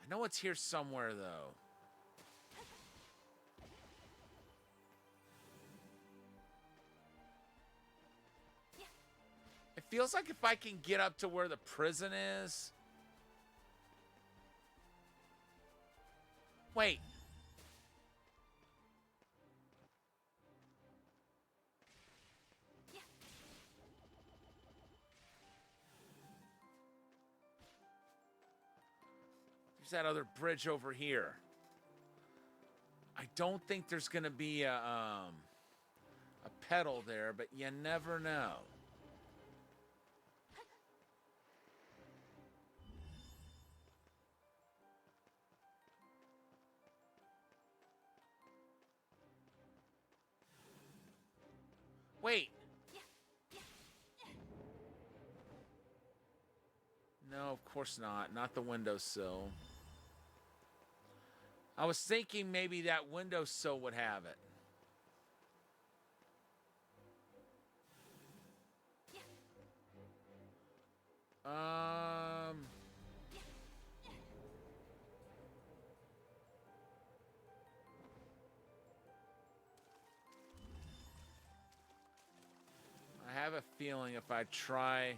Speaker 1: I know it's here somewhere, though. It feels like if I can get up to where the prison is... Wait. There's that other bridge over here. I don't think there's going to be a pedal there, but you never know. Wait. No, of course not. Not the windowsill. I was thinking maybe that windowsill would have it. I have a feeling if I try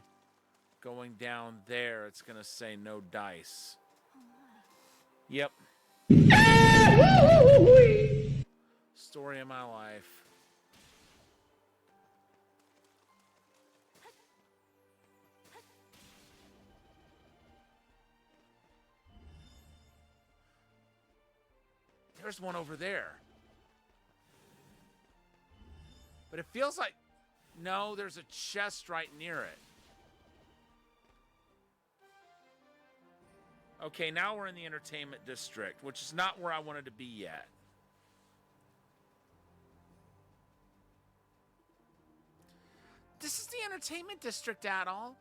Speaker 1: going down there, it's going to say no dice. Yep. Story of my life. There's one over there. But it feels like... No, there's a chest right near it. Okay, now we're in the entertainment district, which is not where I wanted to be yet. This is the entertainment district at all.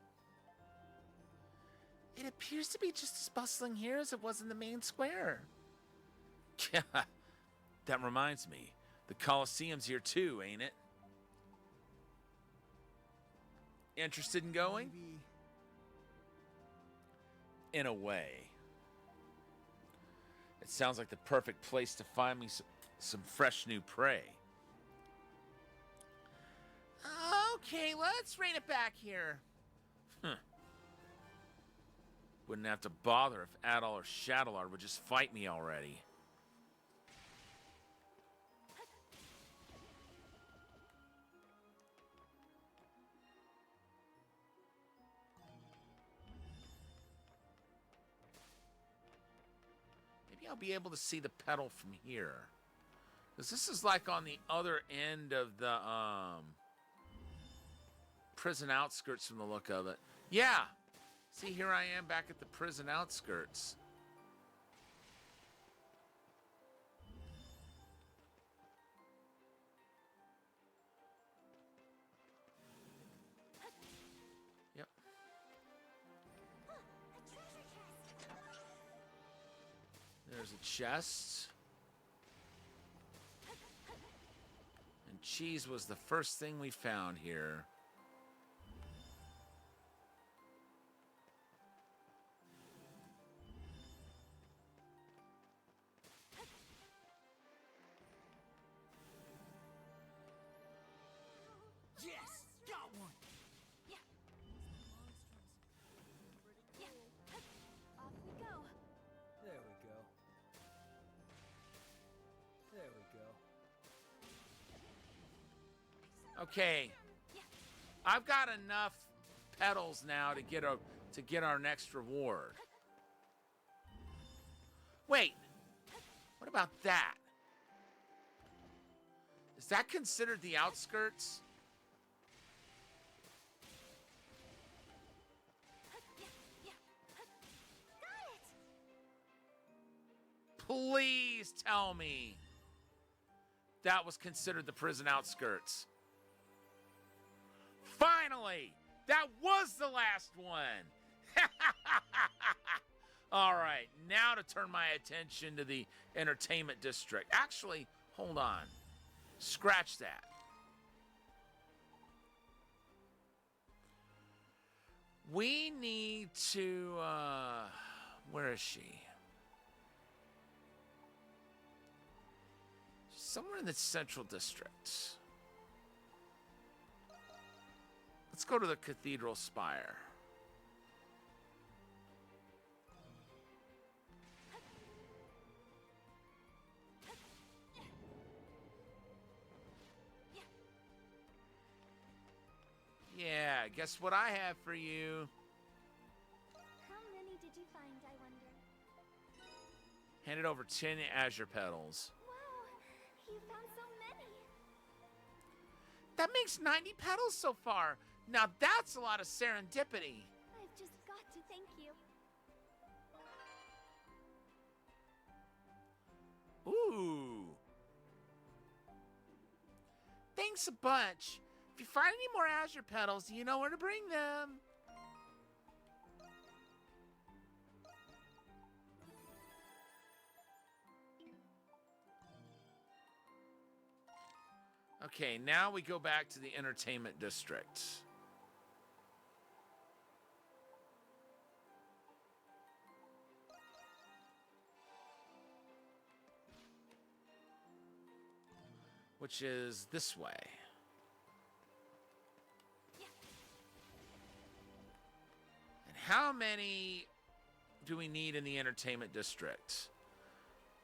Speaker 1: It appears to be just as bustling here as it was in the main square. Yeah, that reminds me. The Colosseum's here too, ain't it? Interested in going?
Speaker 2: Maybe.
Speaker 1: In a way. It sounds like the perfect place to find me some fresh new prey. Okay, let's rein it back here. Wouldn't have to bother if Adol or Shadowlar would just fight me already. Maybe I'll be able to see the pedal from here. Because this is like on the other end of the prison outskirts from the look of it. Yeah. See, here I am back at the prison outskirts. Yep. There's a chest. And cheese was the first thing we found here.
Speaker 2: Yes! Got one!
Speaker 3: Off we go.
Speaker 2: There we go. There we go.
Speaker 1: Okay. I've got enough pedals now to get our next reward. Wait, what about that? Is that considered the outskirts? Please tell me that was considered the prison outskirts. Finally! That was the last one! All right, now to turn my attention to the entertainment district. Actually, hold on. Scratch that. We need to, where is she? Somewhere in the central district. Let's go to the cathedral spire. Yeah, guess what I have for you?
Speaker 3: How many did you find, I wonder?
Speaker 1: Handed over 10 azure petals.
Speaker 3: Wow, you found so many.
Speaker 1: That makes 90 petals so far. Now that's a lot of serendipity.
Speaker 3: I've just got to thank you.
Speaker 1: Ooh. Thanks a bunch. If you find any more azure petals, you know where to bring them. Okay, now we go back to the entertainment district. Which is this way. And how many do we need in the entertainment district?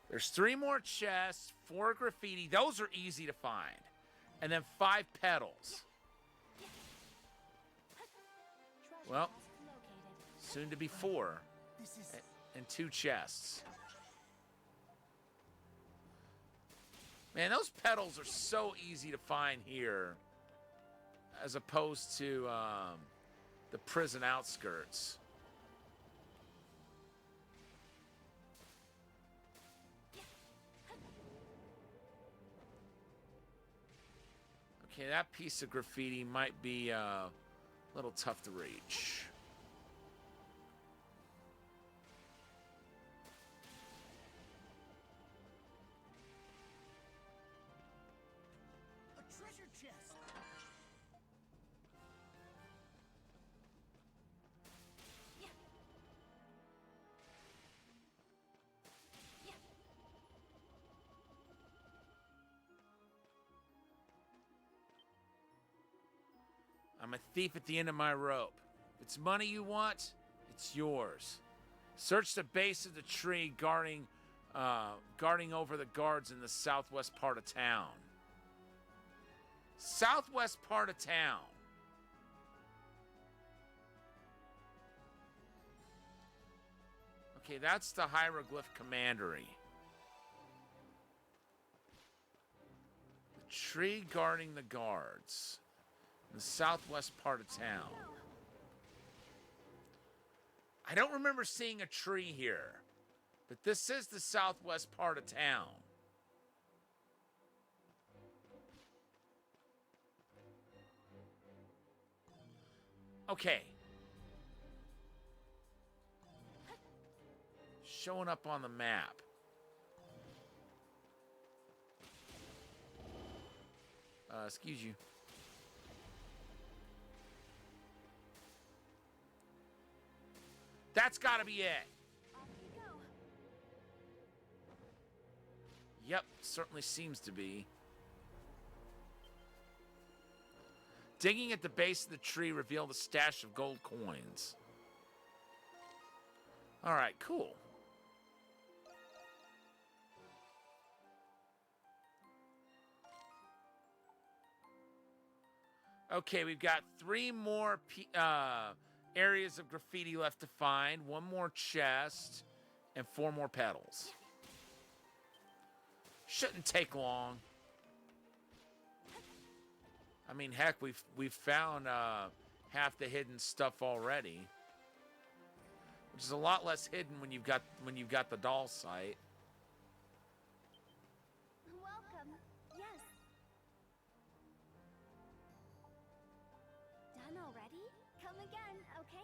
Speaker 1: There's 3 more chests, 4 graffiti. Those are easy to find. And then 5 petals. Well, soon to be 4. And 2 chests. Man, those petals are so easy to find here. As opposed to the prison outskirts. Okay, that piece of graffiti might be a little tough to reach.
Speaker 7: A treasure chest.
Speaker 1: I'm a thief at the end of my rope. If it's money you want, it's yours. Search the base of the tree guarding over the guards in the southwest part of town. Southwest part of town. Okay, that's the hieroglyph commandery. The tree guarding the guards. In the southwest part of town. I don't remember seeing a tree here, but this is the southwest part of town. Okay. Showing up on the map. Excuse you. That's gotta be it.
Speaker 3: Off you go.
Speaker 1: Yep, certainly seems to be. Digging at the base of the tree revealed a stash of gold coins. All right, cool. Okay, we've got 3 more areas of graffiti left to find. 1 more chest and 4 more petals. Shouldn't take long. I mean, heck, we've found half the hidden stuff already, which is a lot less hidden when you've got the doll site.
Speaker 3: Welcome. Yes. Done already? Come again, okay?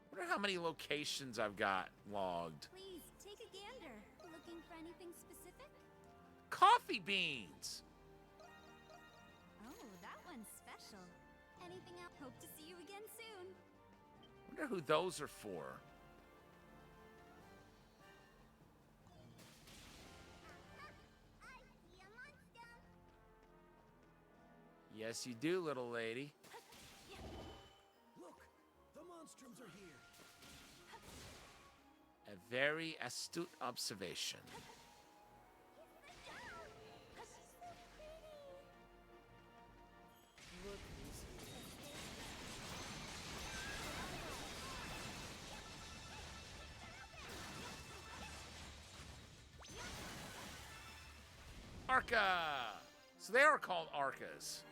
Speaker 1: I wonder how many locations I've got logged.
Speaker 3: Please, take a gander. Looking for anything specific?
Speaker 1: Coffee beans.
Speaker 3: Oh, that one's special. Anything else? Hope to see you again soon.
Speaker 1: Wonder who those are for.
Speaker 3: I see a monster.
Speaker 1: Yes, you do, little lady.
Speaker 2: Look, the Monstrums are here.
Speaker 1: A very astute observation.
Speaker 2: Look who's here.
Speaker 1: Arca! So they are called Arcas.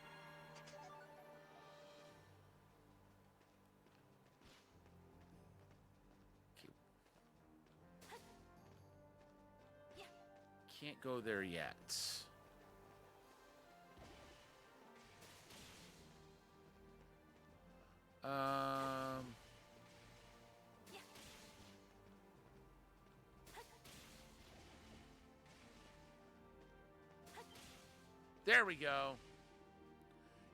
Speaker 1: Can't go there yet. There we go.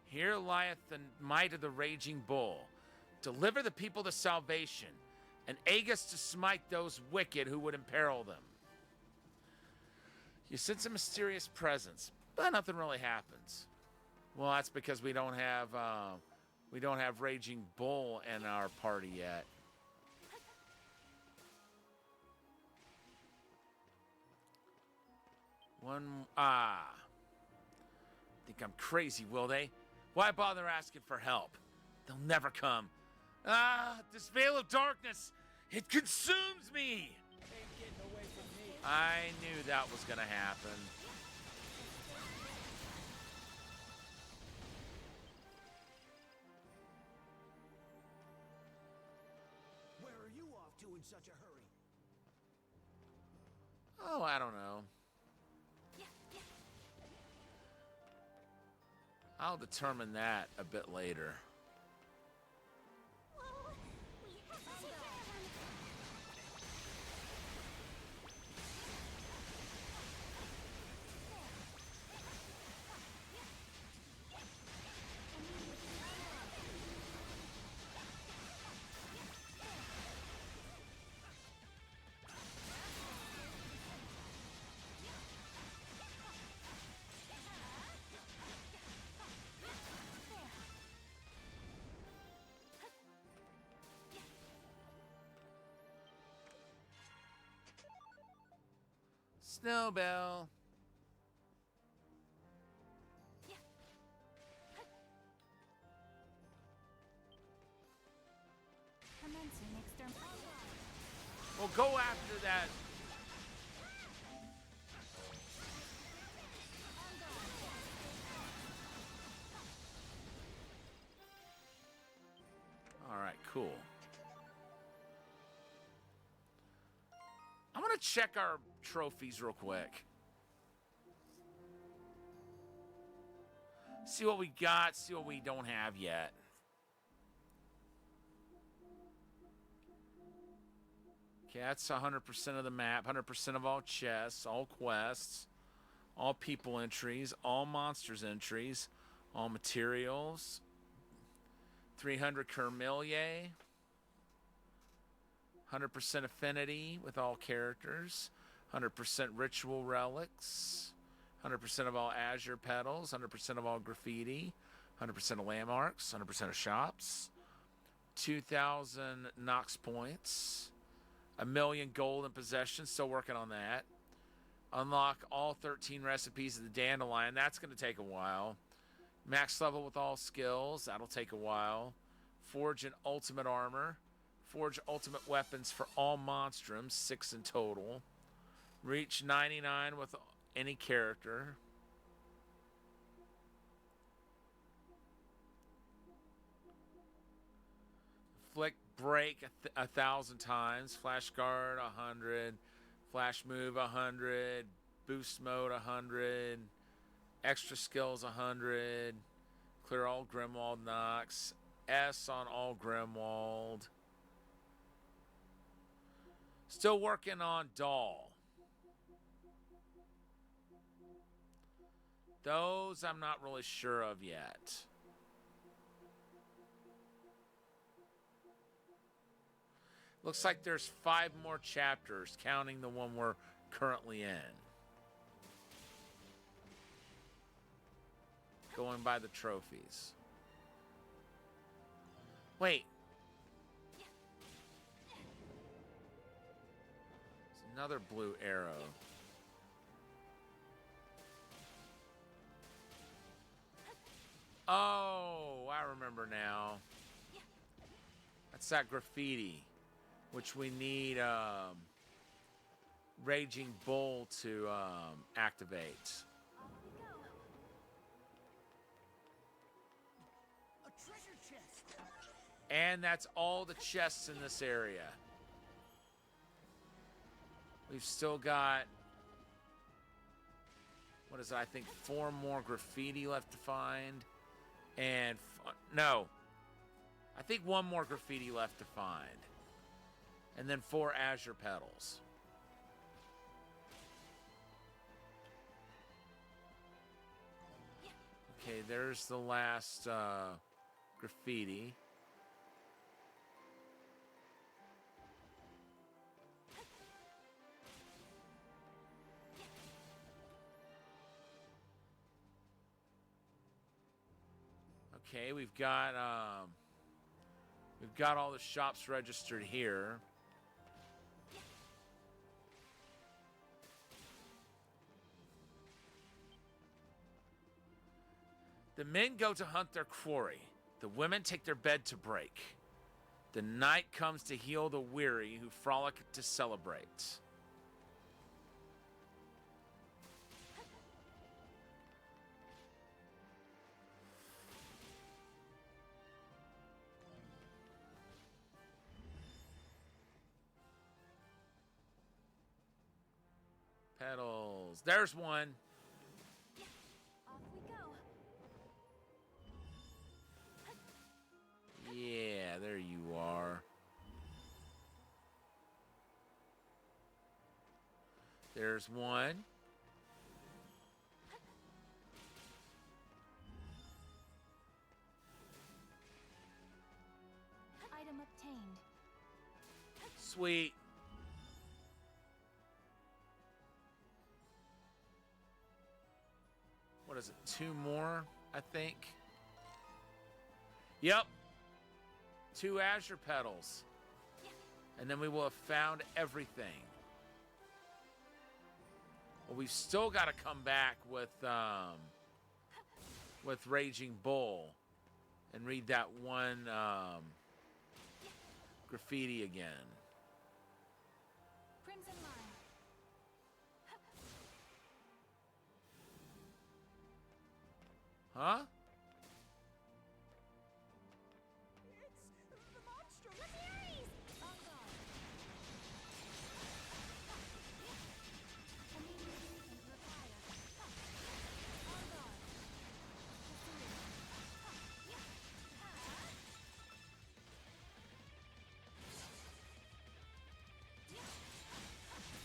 Speaker 1: Here lieth the might of the raging bull. Deliver the people to salvation, and aid us to smite those wicked who would imperil them. You sense a mysterious presence, but nothing really happens. Well, that's because we don't have Raging Bull in our party yet. Think I'm crazy, will they? Why bother asking for help? They'll never come. This veil of darkness, it consumes me.
Speaker 2: Ain't getting away from me.
Speaker 1: I knew that was gonna happen.
Speaker 2: Where are you off to in such a hurry?
Speaker 1: Oh, I don't know. I'll determine that a bit later.
Speaker 3: Whoa, we have to take care of him.
Speaker 1: Snowbell.
Speaker 3: Commencing extermination.
Speaker 1: Well, go after that. All right, cool. I'm gonna check our trophies real quick. See what we got, see what we don't have yet. Okay, that's 100% of the map, 100% of all chests, all quests, all people entries, all monsters entries, all materials, 300 Kermillier, 100% affinity with all characters, 100% ritual relics, 100% of all azure petals, 100% of all graffiti, 100% of landmarks, 100% of shops, 2,000 Nox points, 1,000,000 gold in possession, still working on that. Unlock all 13 recipes of the dandelion, that's going to take a while. Max level with all skills. That'll take a while. Forge an ultimate armor. Forge ultimate weapons for all monstrums, 6 in total. Reach 99 with any character. Flick break 1,000 times. Flash guard 100. Flash move 100. Boost mode 100. Extra skills 100. Clear all Grimwald Nox. S on all Grimwald. Still working on Doll. Those I'm not really sure of yet. Looks like there's 5 more chapters, counting the one we're currently in. Going by the trophies. Wait. It's another blue arrow. Oh, I remember now. That's that graffiti, which we need Raging Bull to activate.
Speaker 7: A treasure chest.
Speaker 1: And that's all the chests in this area. We've still got, what is it, I think 4 more graffiti left to find. And, no. I think 1 more graffiti left to find. And then 4 azure petals. Okay, there's the last graffiti. Okay, we've got all the shops registered here. The men go to hunt their quarry. The women take their bed to break. The night comes to heal the weary who frolic to celebrate. Petals. There's one.
Speaker 3: Off we go.
Speaker 1: Yeah, there you are. There's one.
Speaker 3: Item obtained.
Speaker 1: Sweet. What is it? 2 more, I think. Yep. 2 azure petals. And then we will have found everything. Well, we've still got to come back with Raging Bull and read that one graffiti again.
Speaker 3: Crimson line.
Speaker 1: Huh?
Speaker 3: It's the monstrum. Leviaries! On guard. Immediate and repire.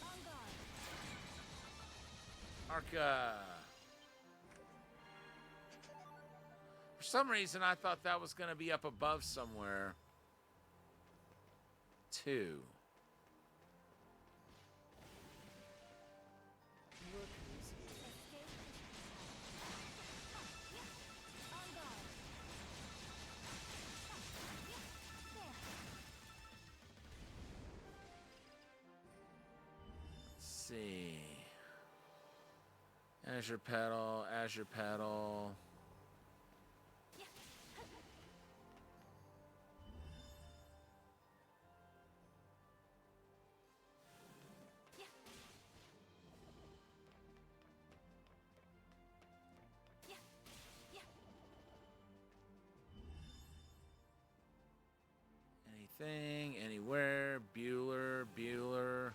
Speaker 3: On guard. On guard.
Speaker 1: Arca. For some reason, I thought that was going to be up above somewhere. 2.
Speaker 2: Look who's here.
Speaker 3: On guard.
Speaker 1: Let's see. Azure Petal, Azure Petal. Anything, anywhere. Bueller, Bueller.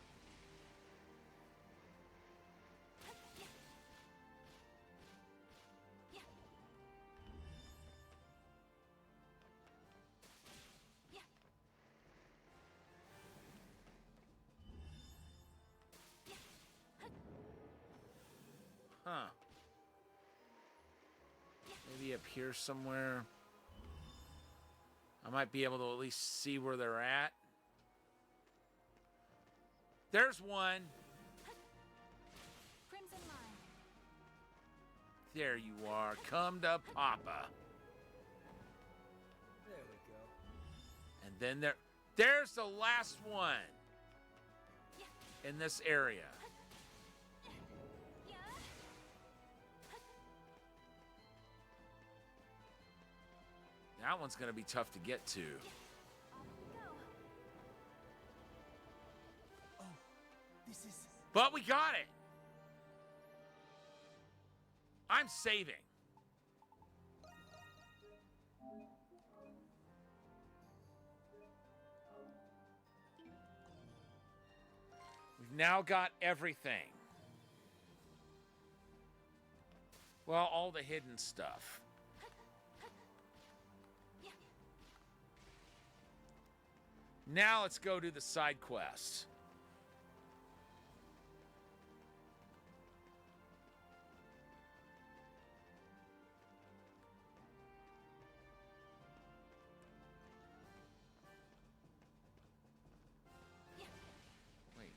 Speaker 1: Huh. Maybe up here somewhere. I might be able to at least see where they're at. There's one.
Speaker 3: Crimson Line.
Speaker 1: There you are. Come to Papa.
Speaker 2: There we go.
Speaker 1: And then there's the last one in this area. That one's going to be tough to get to.
Speaker 7: Oh, this is...
Speaker 1: But we got it. I'm saving. We've now got everything. Well, all the hidden stuff. Now let's go do the side quest. Wait.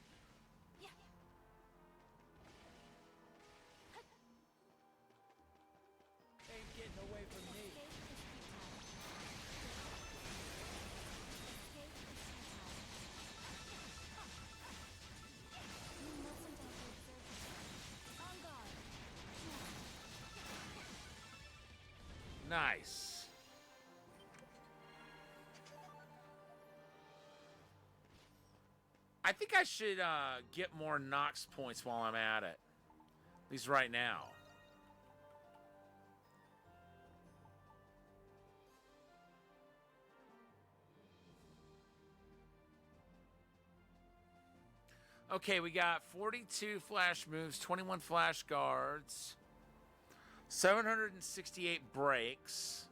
Speaker 2: Ain't getting away from me.
Speaker 1: Nice. I think I should get more Nox points while I'm at it. At least right now. Okay, we got 42 flash moves, 21 flash guards, 768 breaks,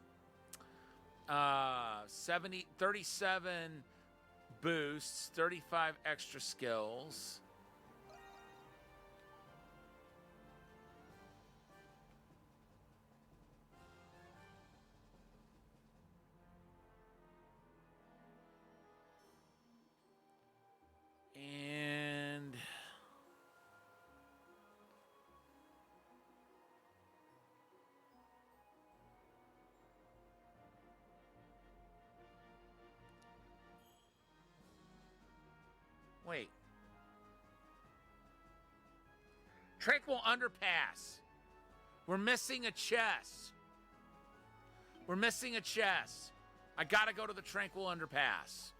Speaker 1: 37 boosts, 35 extra skills. And wait. Tranquil Underpass. We're missing a chest. We're missing a chest. I gotta go to the Tranquil Underpass.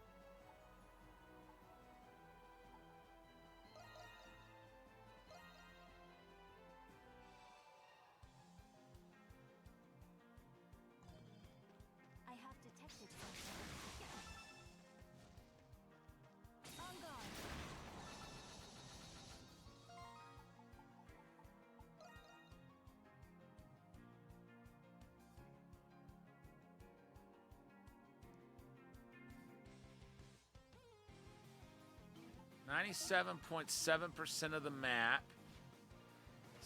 Speaker 3: I have detected something. On guard.
Speaker 1: Ninety-seven 7% of the map.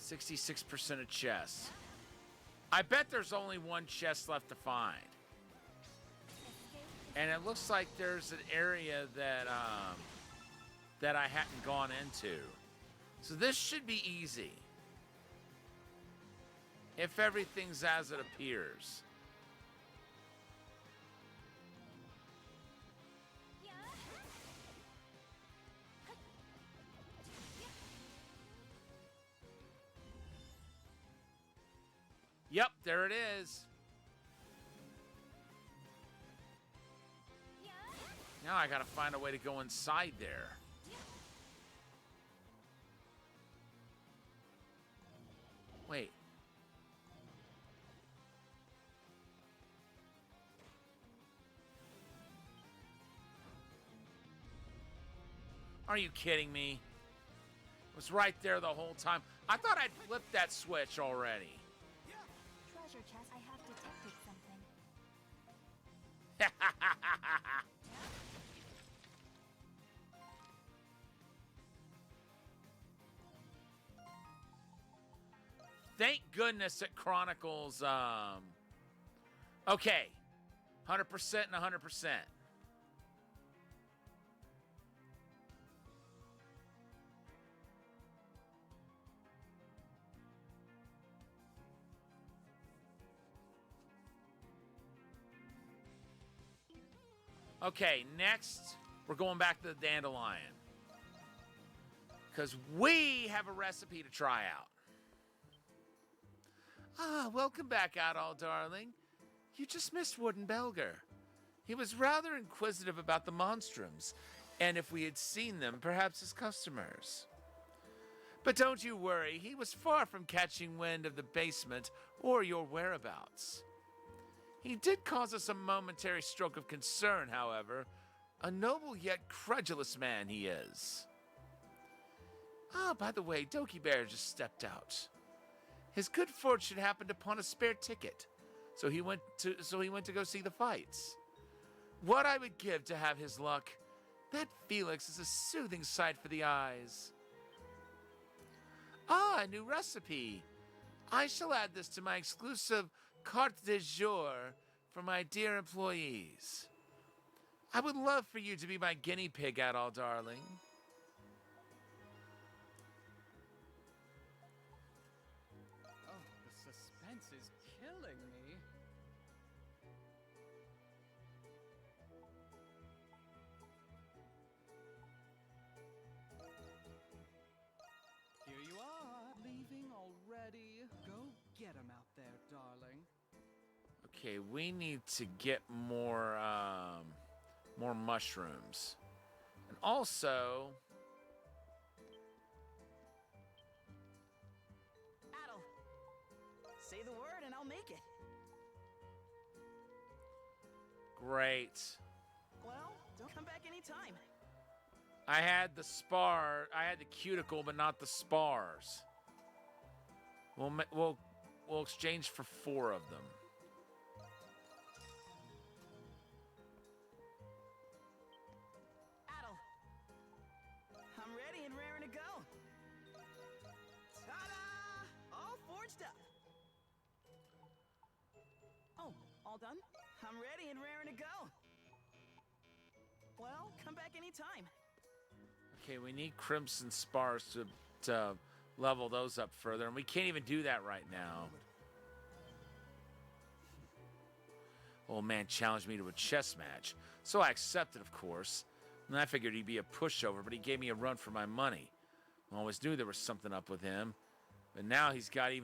Speaker 1: 66% of chests. I bet there's only one chest left to find. And it looks like there's an area that that I hadn't gone into. So this should be easy. If everything's as it appears. Yep, there it is. Now I gotta find a way to go inside there. Wait. Are you kidding me? It was right there the whole time. I thought I'd flipped that switch already.
Speaker 3: Treasure chest, I have detected something.
Speaker 1: Thank goodness it chronicles, okay. 100% and 100%. Okay, next, we're going back to the dandelion. Because we have a recipe to try out. Ah, welcome back, Adol, darling. You just missed Wooden Belger. He was rather inquisitive about the Monstrums, and if we had seen them, perhaps as customers. But don't you worry, he was far from catching wind of the basement or your whereabouts. He did cause us a momentary stroke of concern, however. A noble yet credulous man he is. Ah, by the way, Doki Bear just stepped out. His good fortune happened upon a spare ticket, so he went to go see the fights. What I would give to have his luck. That Felix is a soothing sight for the eyes. Ah, a new recipe. I shall add this to my exclusive carte de jour for my dear employees. I would love for you to be my guinea pig, Adol, darling.
Speaker 8: Oh, the suspense is killing me. Here you are, leaving already. Go get him out there, darling.
Speaker 1: Okay, we need to get more mushrooms. And also,
Speaker 9: Adol, say the word and I'll make it.
Speaker 1: great.
Speaker 9: Well, don't come back anytime.
Speaker 1: I had the cuticle, but not the spars. We'll exchange for 4 of them.
Speaker 9: Adol, I'm ready and raring to go. Ta-da! All forged up. Oh, all done? I'm ready and raring to go. Well, come back anytime.
Speaker 1: Okay, we need crimson spars to level those up further, and we can't even do that right now. Old man challenged me to a chess match, so I accepted, of course. And I figured he'd be a pushover, but he gave me a run for my money. I always knew there was something up with him, but now he's got me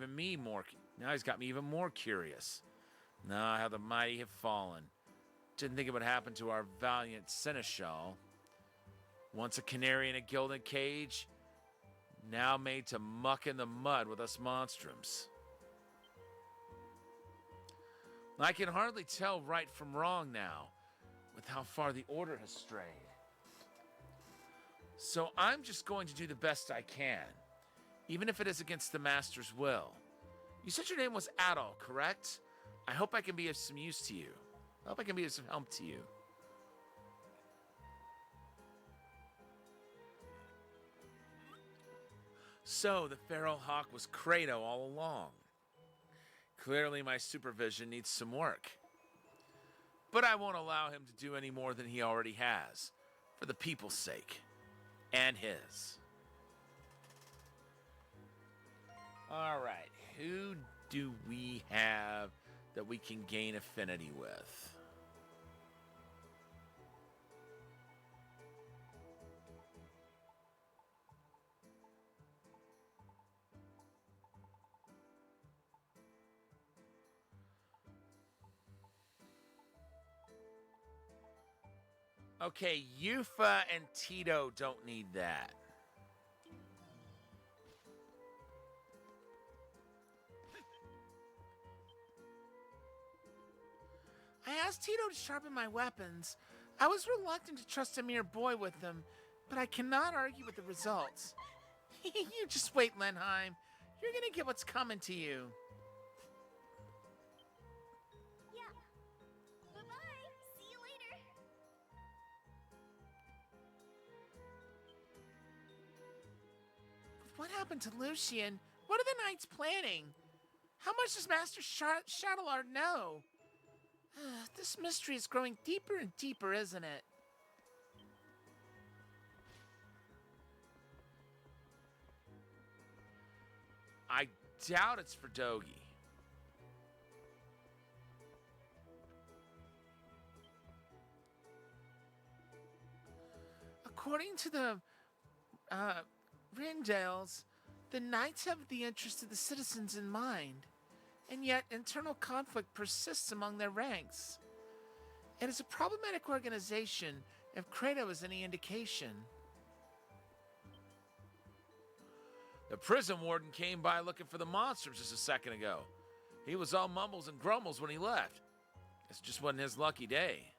Speaker 1: even more curious. Now how the mighty have fallen. Didn't think it would happen to our valiant seneschal. Once a canary in a gilded cage, now made to muck in the mud with us monstrums. I can hardly tell right from wrong now, with how far the order has strayed. So I'm just going to do the best I can, even if it is against the Master's will. You said your name was Adol, correct? I hope I can be of some use to you. I hope I can be of some help to you. So, the Feral Hawk was Kratos all along. Clearly, my supervision needs some work. But I won't allow him to do any more than he already has, for the people's sake, and his. Alright, who do we have that we can gain affinity with? Okay, Yufa and Tito don't need that. I asked Tito to sharpen my weapons. I was reluctant to trust a mere boy with them, but I cannot argue with the results. You just wait, Lenheim. You're gonna get what's coming to you.
Speaker 3: Yeah. Bye-bye. See you later.
Speaker 1: What happened to Lucian? What are the Knights planning? How much does Master Shadowlard know? This mystery is growing deeper and deeper, isn't it? I doubt it's for Dogi. According to the Rindales, the Knights have the interest of the citizens in mind, and yet internal conflict persists among their ranks. It is a problematic organization, if Credo is any indication. The prison warden came by looking for the monsters just a second ago. He was all mumbles and grumbles when he left. It just wasn't his lucky day.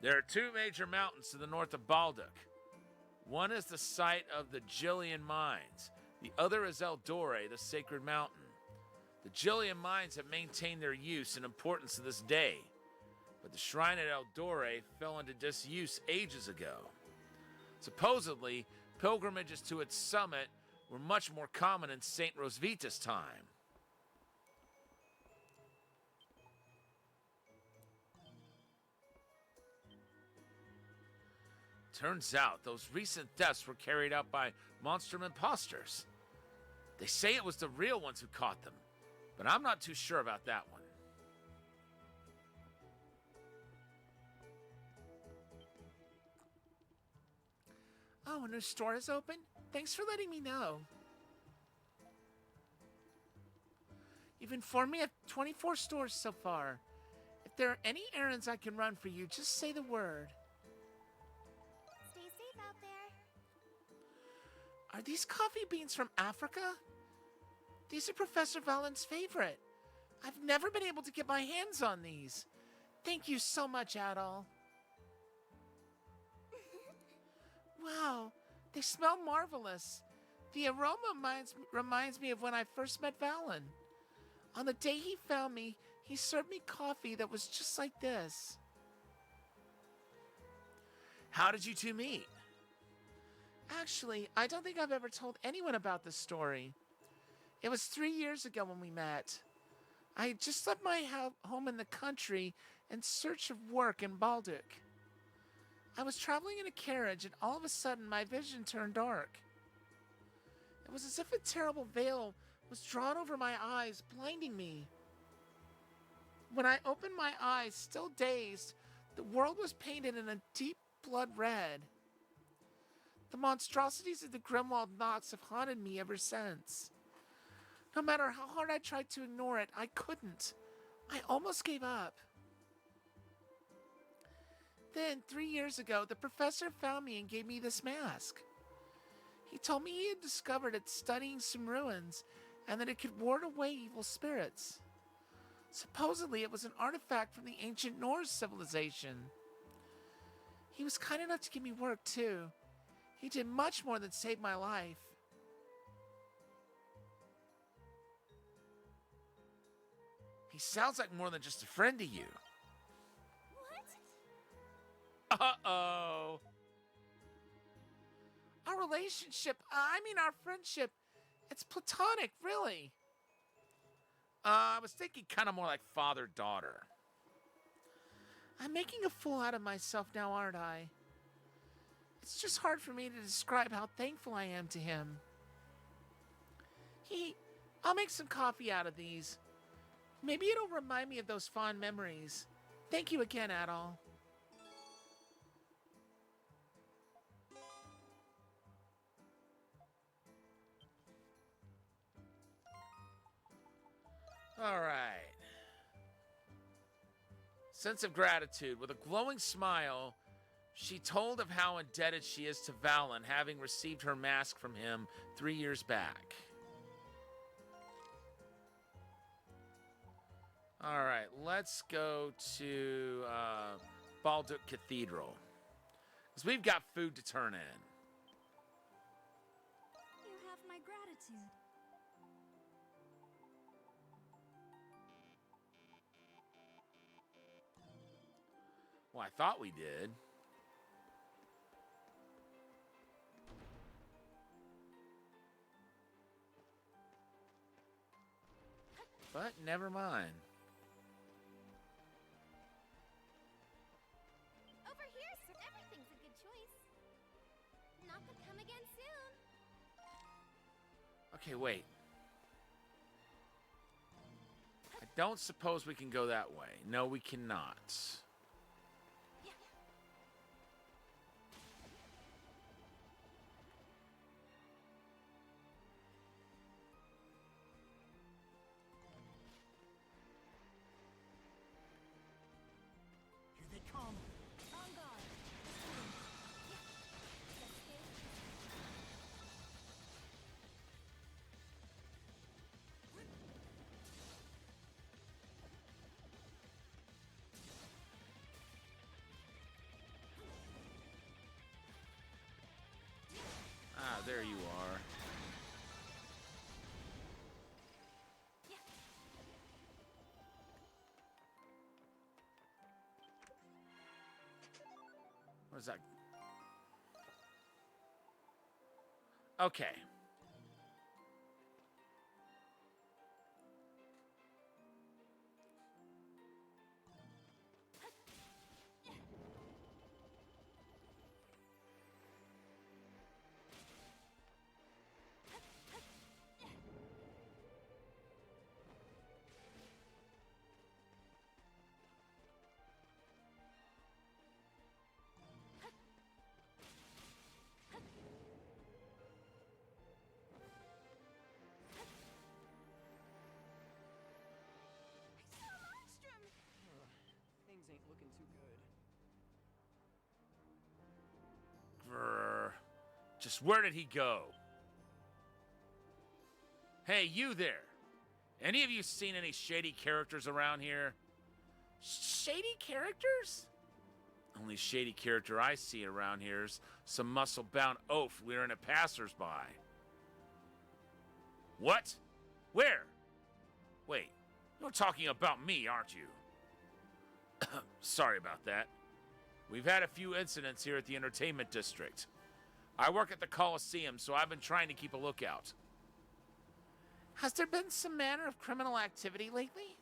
Speaker 1: There are two major mountains to the north of Balduk. One is the site of the Jillian Mines. The other is Eldore, the sacred mountain. The Jillian Mines have maintained their use and importance to this day, but the shrine at Eldore fell into disuse ages ago. Supposedly, pilgrimages to its summit were much more common in St. Rosvita's time. Turns out those recent thefts were carried out by Monstrum imposters. They say it was the real ones who caught them, but I'm not too sure about that one. Oh, a new store is open? Thanks for letting me know. You've informed me of 24 stores so far. If there are any errands I can run for you, just say the word.
Speaker 3: Stay safe out there.
Speaker 1: Are these coffee beans from Africa? These are Professor Valen's favorite. I've never been able to get my hands on these. Thank you so much, Adol. Wow, they smell marvelous. The aroma reminds me of when I first met Valen. On the day he found me, he served me coffee that was just like this. How did you two meet? Actually, I don't think I've ever told anyone about this story. It was 3 years ago when we met. I had just left my home in the country in search of work in Balduk. I was traveling in a carriage, and all of a sudden my vision turned dark. It was as if a terrible veil was drawn over my eyes, blinding me. When I opened my eyes, still dazed, the world was painted in a deep blood red. The monstrosities of the Grimwald Nox have haunted me ever since. No matter how hard I tried to ignore it, I couldn't. I almost gave up. Then, 3 years ago, the professor found me and gave me this mask. He told me he had discovered it studying some ruins and that it could ward away evil spirits. Supposedly, it was an artifact from the ancient Norse civilization. He was kind enough to give me work, too. He did much more than save my life. He sounds like more than just a friend to you. Uh-oh. Our relationship, our friendship, it's platonic, really. I was thinking kind of more like father-daughter. I'm making a fool out of myself now, aren't I? It's just hard for me to describe how thankful I am to him. I'll make some coffee out of these. Maybe it'll remind me of those fond memories. Thank you again, Adol. All right. Sense of gratitude. With a glowing smile, she told of how indebted she is to Valen, having received her mask from him 3 years back. All right, let's go to Balduk Cathedral. Because we've got food to turn in.
Speaker 3: You have my gratitude.
Speaker 1: Well, I thought we did. But never mind.
Speaker 3: Over here, sir. Everything's a good choice. Not to come again soon.
Speaker 1: Okay, wait. I don't suppose we can go that way. No, we cannot.
Speaker 7: Here they come.
Speaker 3: On guard.
Speaker 1: Ah, there you are. Where's that? Okay.
Speaker 3: Monstrum!
Speaker 5: Things ain't looking too good.
Speaker 1: Grr. Just where did he go? Hey, you there. Any of you seen any shady characters around here? Shady characters? Only shady character I see around here is some muscle-bound oaf leering at passersby. What? Where? Wait, you're talking about me, aren't you? Sorry about that. We've had a few incidents here at the entertainment district. I work at the Coliseum, so I've been trying to keep a lookout. Has there been some manner of criminal activity lately?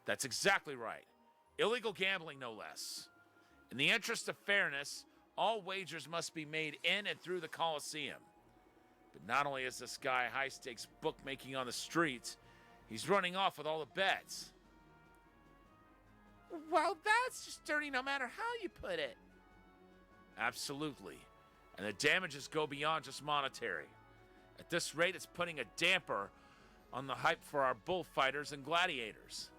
Speaker 1: That's exactly right. Illegal gambling, no less. In the interest of fairness, all wagers must be made in and through the Coliseum. But not only is this guy high-stakes bookmaking on the streets, he's running off with all the bets. Well, that's just dirty no matter how you put it. Absolutely. And the damages go beyond just monetary. At this rate, it's putting a damper on the hype for our bullfighters and gladiators.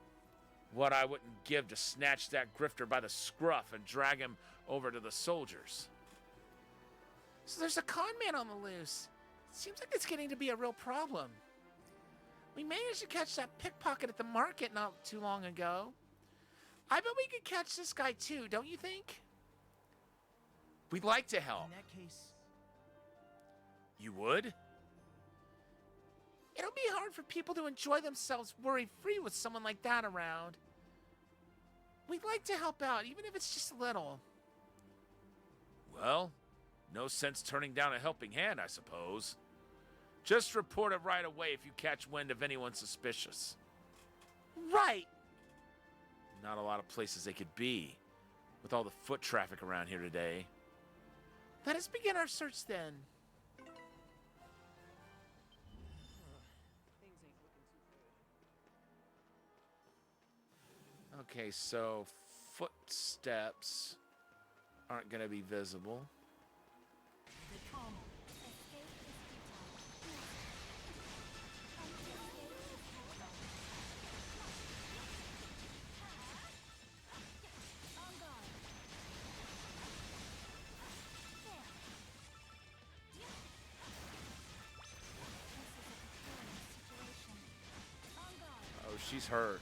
Speaker 1: What I wouldn't give to snatch that grifter by the scruff and drag him over to the soldiers. So there's a con man on the loose. Seems like it's getting to be a real problem. We managed to catch that pickpocket at the market not too long ago. I bet we could catch this guy too, don't you think? We'd like to help.
Speaker 7: In that case,
Speaker 1: You would? It'll be hard for people to enjoy themselves worry-free with someone like that around. We'd like to help out, even if it's just a little. Well, no sense turning down a helping hand, I suppose. Just report it right away if you catch wind of anyone suspicious. Right. Not a lot of places they could be, with all the foot traffic around here today. Let us begin our search then.
Speaker 5: Things ain't looking too good.
Speaker 1: Okay, so footsteps aren't going to be visible.
Speaker 7: here they come.
Speaker 1: Oh, she's hurt.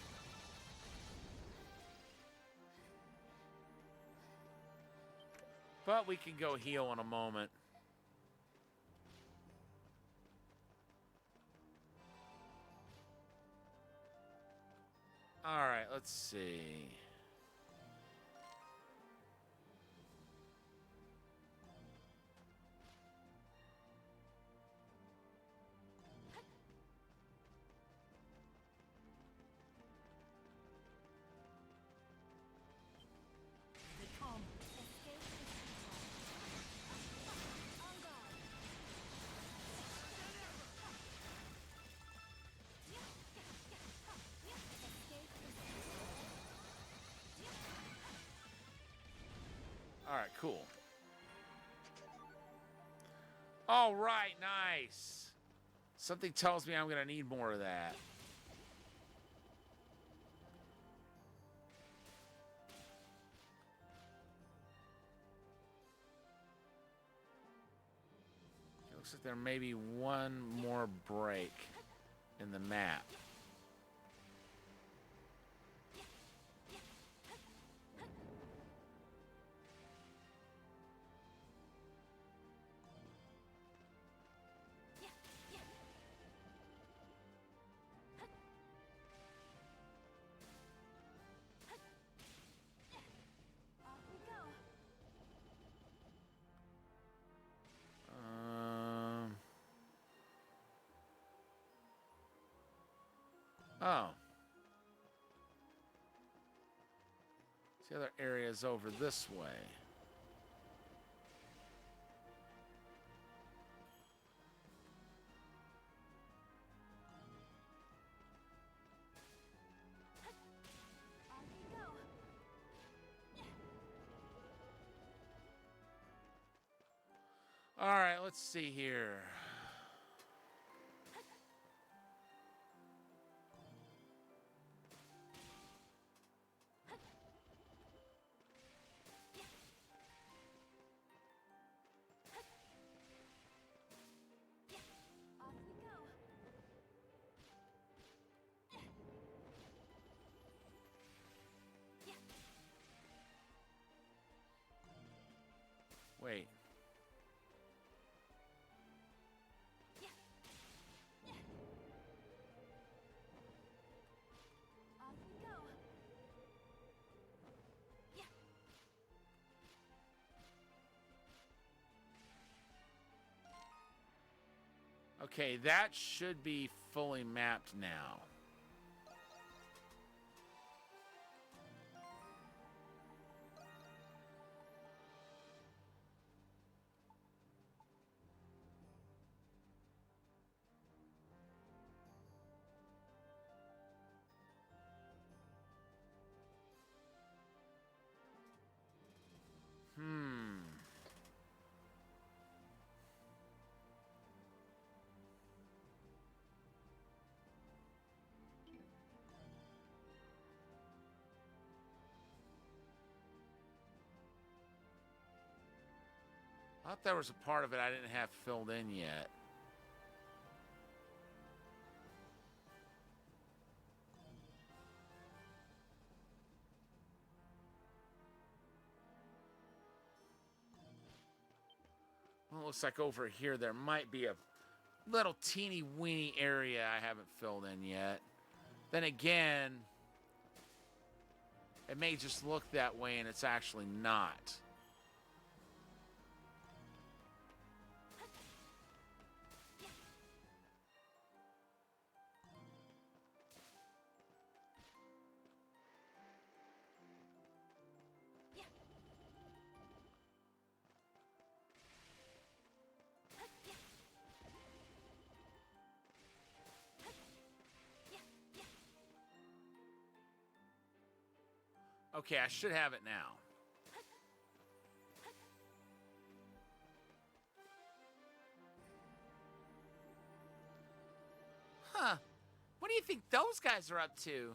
Speaker 1: But we can go heal in a moment. All right, let's see.
Speaker 7: They come.
Speaker 3: Escape is futile. On guard. Escape is
Speaker 1: All right, cool. All right, nice. Something tells me I'm going to need more of that. It looks like there may be one more break in the map.
Speaker 3: off we go.
Speaker 1: Oh. The other area is over this way.
Speaker 3: Off we go.
Speaker 1: All right, let's see here.
Speaker 3: Off we go.
Speaker 1: Wait.
Speaker 3: Off we go.
Speaker 1: Okay, that should be fully mapped now. I thought there was a part of it I didn't have filled in yet. Well, it looks like over here there might be a little teeny weeny area I haven't filled in yet. Then again, it may just look that way and it's actually not. Okay, I should have it now. Huh. What do you think those guys are up to?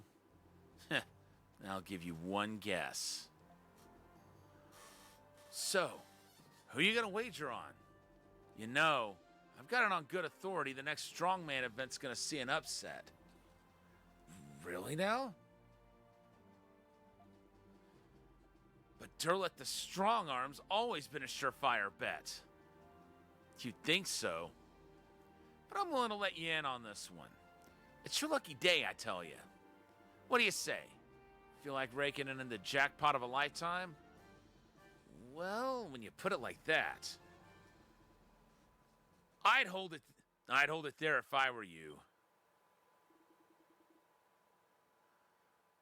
Speaker 1: I'll give you one guess. So, who are you going to wager on? You know, I've got it on good authority the next Strongman event's going to see an upset. Really now? But Derlit the Strong Arm's always been a surefire bet. You'd think so. But I'm willing to let you in on this one. It's your lucky day, I tell you. What do you say? Feel like raking in the jackpot of a lifetime? Well, when you put it like that, I'd hold it there if I were you.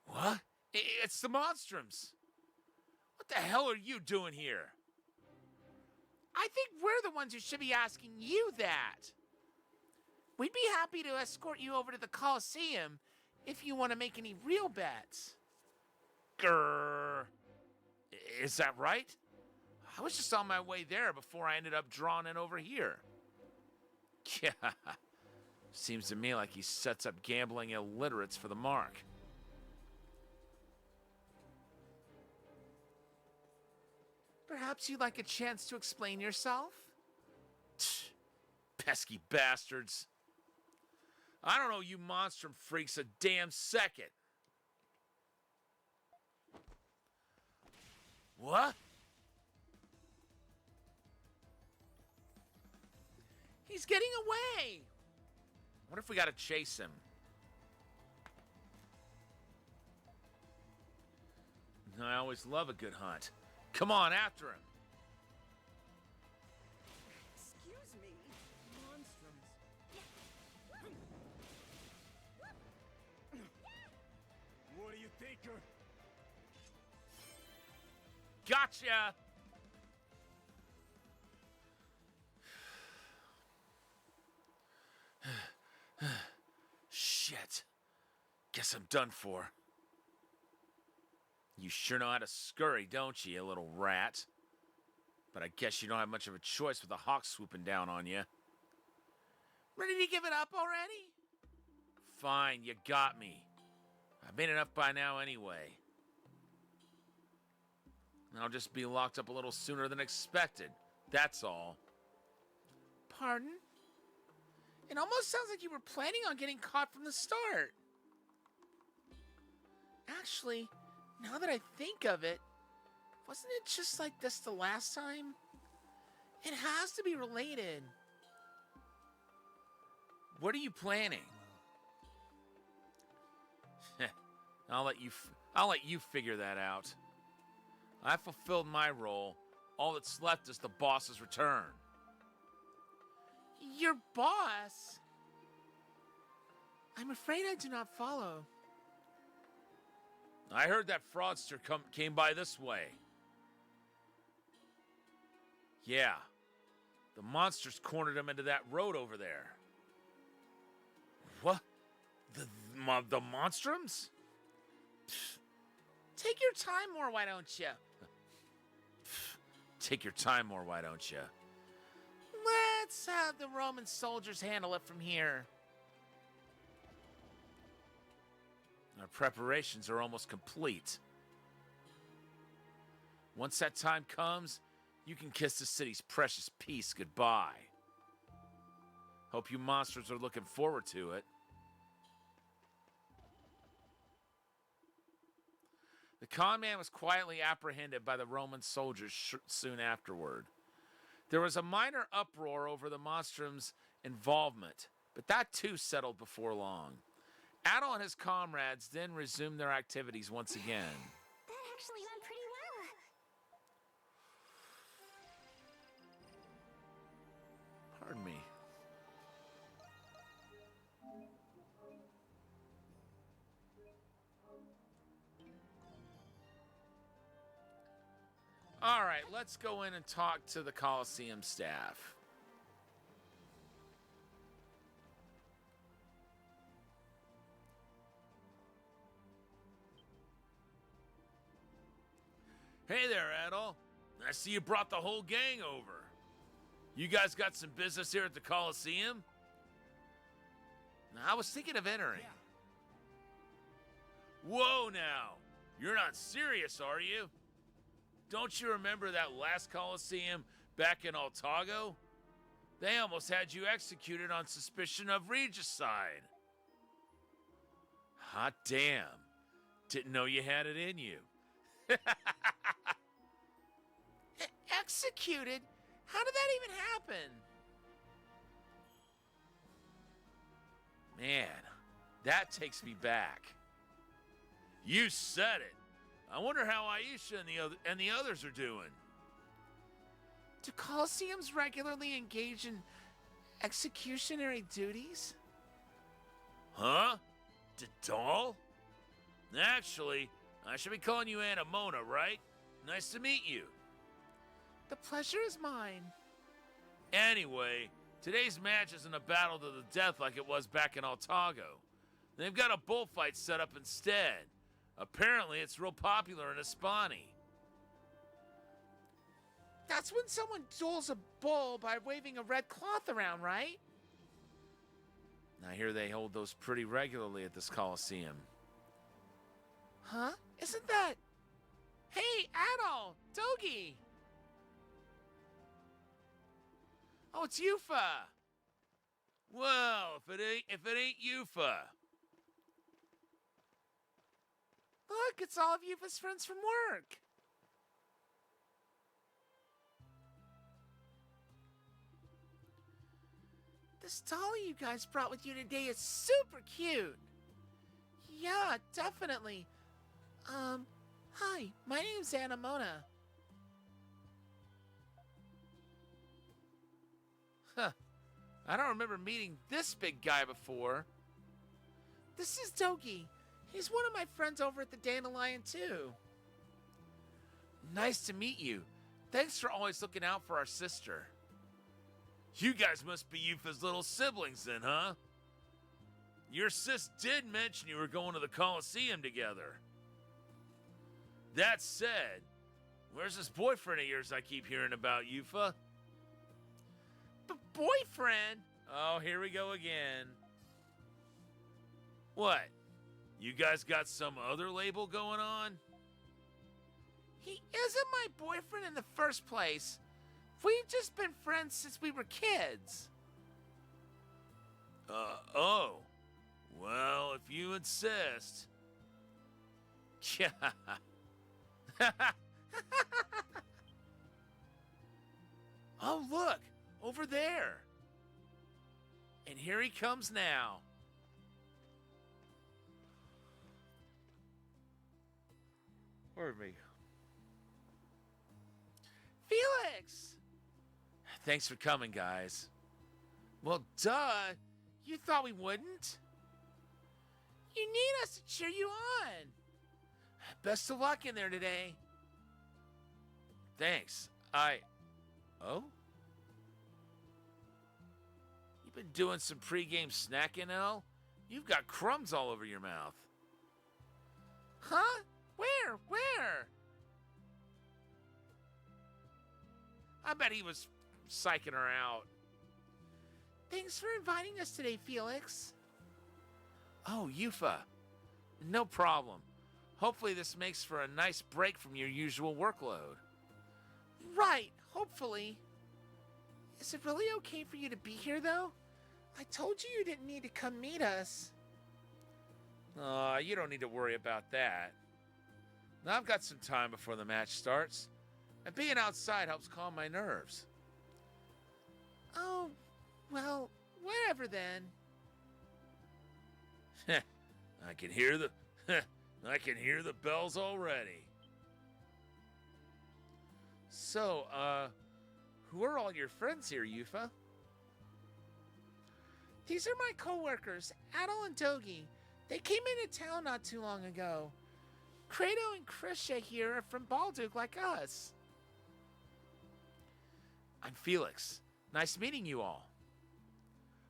Speaker 1: What? It's the Monstrums. What the hell are you doing here? I think we're the ones who should be asking you that. We'd be happy to escort you over to the Coliseum if you want to make any real bets. Grrr. Is that right? I was just on my way there before I ended up drawn in over here. Yeah. Seems to me like he sets up gambling illiterates for the mark. Perhaps you'd like a chance to explain yourself? Pesky bastards. I don't know you monstrum freaks a damn second. What? He's getting away. What if we gotta chase him? I always love a good hunt. Come on, after him.
Speaker 9: Excuse me.
Speaker 8: Monstrums.
Speaker 6: What do you think?
Speaker 1: Gotcha! Shit. Guess I'm done for. You sure know how to scurry, don't you little rat? But I guess you don't have much of a choice with the hawk swooping down on you. Ready to give it up already? Fine, you got me. I've made enough by now anyway. I'll just be locked up a little sooner than expected. That's all. Pardon? It almost sounds like you were planning on getting caught from the start. Actually, now that I think of it, wasn't it just like this the last time? It has to be related. What are you planning? I'll let you figure that out. I fulfilled my role. All that's left is the boss's return. Your boss? I'm afraid I do not follow. I heard that fraudster came by this way. Yeah. The monsters cornered him into that road over there. What? The Monstrums? Take your time more, why don't you? Take your time more, why don't you? Let's have the Roman soldiers handle it from here. Our preparations are almost complete. Once that time comes, you can kiss the city's precious peace goodbye. Hope you monsters are looking forward to it. The con man was quietly apprehended by the Roman soldiers soon afterward. There was a minor uproar over the Monstrum's involvement, but that too settled before long. Adol and his comrades then resumed their activities once again.
Speaker 3: That actually went pretty well.
Speaker 1: Pardon me. All right, let's go in and talk to the Coliseum staff. Hey there, Adol. I see you brought the whole gang over. You guys got some business here at the Coliseum? I was thinking of entering. Whoa now! You're not serious, are you? Don't you remember that last Coliseum back in Altago? They almost had you executed on suspicion of regicide. Hot damn. Didn't know you had it in you. Executed? How did that even happen? Man, that takes me back. You said it. I wonder how Aisha and the others are doing. Do Colosseums regularly engage in executionary duties? Huh? Doll? Actually, I should be calling you Anamona, right? Nice to meet you. The pleasure is mine. Anyway, today's match isn't a battle to the death like it was back in Altago. They've got a bullfight set up instead. Apparently, it's real popular in Espani. That's when someone duels a bull by waving a red cloth around, right? I hear they hold those pretty regularly at this Coliseum. Huh? Isn't that... Hey, Adol! Dogi! Oh, it's Yufa! Well, if it ain't Yufa. Look, it's all of Yufa's friends from work. This dolly you guys brought with you today is super cute. Yeah, definitely. Hi, my name's Anamona. Huh. I don't remember meeting this big guy before. This is Dogi. He's one of my friends over at the Dandelion, too. Nice to meet you. Thanks for always looking out for our sister. You guys must be Yufa's little siblings then, huh? Your sis did mention you were going to the Coliseum together. That said, where's this boyfriend of yours I keep hearing about, Yufa? Boyfriend? Oh, here we go again. What? You guys got some other label going on? He isn't my boyfriend in the first place. We've just been friends since we were kids. Oh. Well, if you insist. Yeah. Oh, look. Over there. And here he comes now. Pardon me. Felix! Thanks for coming, guys. Well, duh. You thought we wouldn't? You need us to cheer you on. Best of luck in there today. Thanks. Oh? You've been doing some pregame snacking, El? You've got crumbs all over your mouth. Huh? Where? I bet he was psyching her out. Thanks for inviting us today, Felix. Oh, Yufa. No problem. Hopefully this makes for a nice break from your usual workload. Right, hopefully. Is it really okay for you to be here, though? I told you didn't need to come meet us. You don't need to worry about that. Now I've got some time before the match starts, and being outside helps calm my nerves. Oh, well, whatever then. I can hear the bells already. So, who are all your friends here, Yufa? These are my co-workers, Adol and Dogi. They came into town not too long ago. Credo and Krisha here are from Balduke like us. I'm Felix. Nice meeting you all.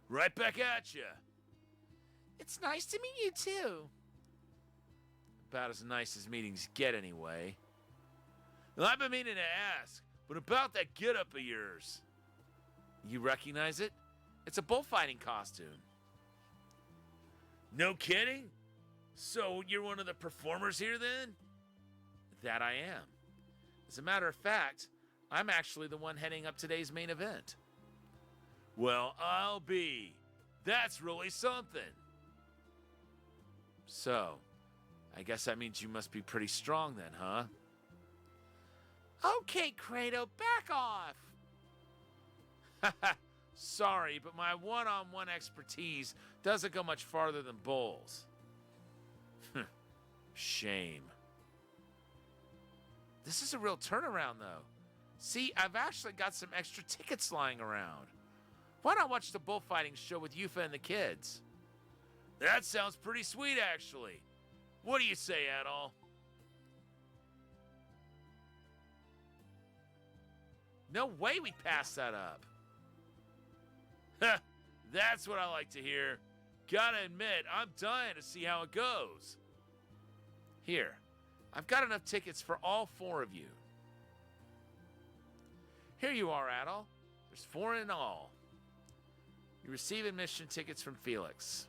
Speaker 1: Right back at ya. It's nice to meet you too. About as nice as meetings get anyway. Well, I've been meaning to ask, but about that get-up of yours. You recognize it? It's a bullfighting costume. No kidding? So you're one of the performers here then? That I am. As a matter of fact, I'm actually the one heading up today's main event. Well, I'll be. That's really something. So, I guess that means you must be pretty strong then, huh? Okay, Kratos, back off! Sorry, but my one-on-one expertise doesn't go much farther than bowls. Shame. This is a real turnaround, though. See, I've actually got some extra tickets lying around. Why not watch the bullfighting show with Yufa and the kids? That sounds pretty sweet, actually. What do you say, Adol? No way we passed that up. That's what I like to hear. Gotta admit, I'm dying to see how it goes. Here, I've got enough tickets for all 4 of you. Here you are, Adol. There's 4 in all. You receive admission tickets from Felix.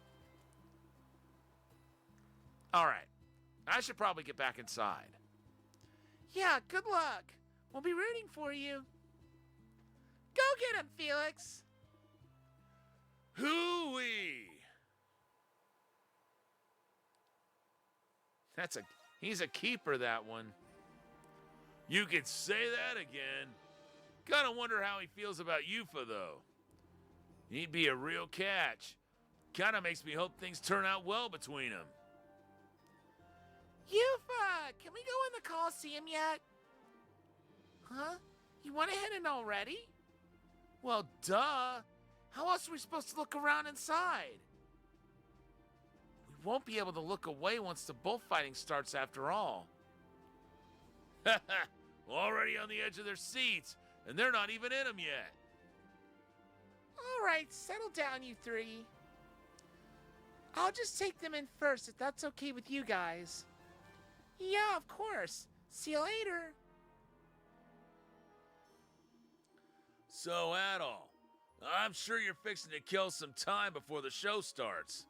Speaker 1: All right, I should probably get back inside. Yeah, good luck. We'll be rooting for you. Go get him, Felix. Hooey! He's a keeper, that one. You could say that again. Gotta wonder how he feels about Yufa, though. He'd be a real catch. Kinda makes me hope things turn out well between them. Yufa, can we go in the Coliseum yet? Huh? You went ahead and already? Well, duh. How else are we supposed to look around inside? We won't be able to look away once the bullfighting starts after all. Already on the edge of their seats, and they're not even in them yet. All right, settle down, you 3. I'll just take them in first, if that's okay with you guys. Yeah, of course. See you later. So, Adol, I'm sure you're fixing to kill some time before the show starts.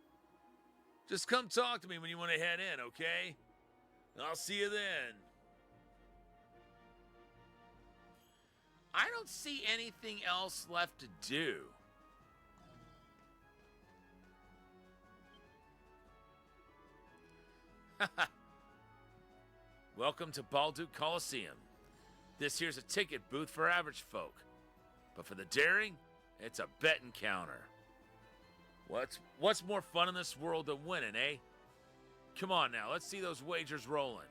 Speaker 1: Just come talk to me when you want to head in, okay? I'll see you then. I don't see anything else left to do. Welcome to Balduke Coliseum. This here's a ticket booth for average folk. But for the daring, it's a betting counter. What's more fun in this world than winning, eh? Come on now, let's see those wagers rolling.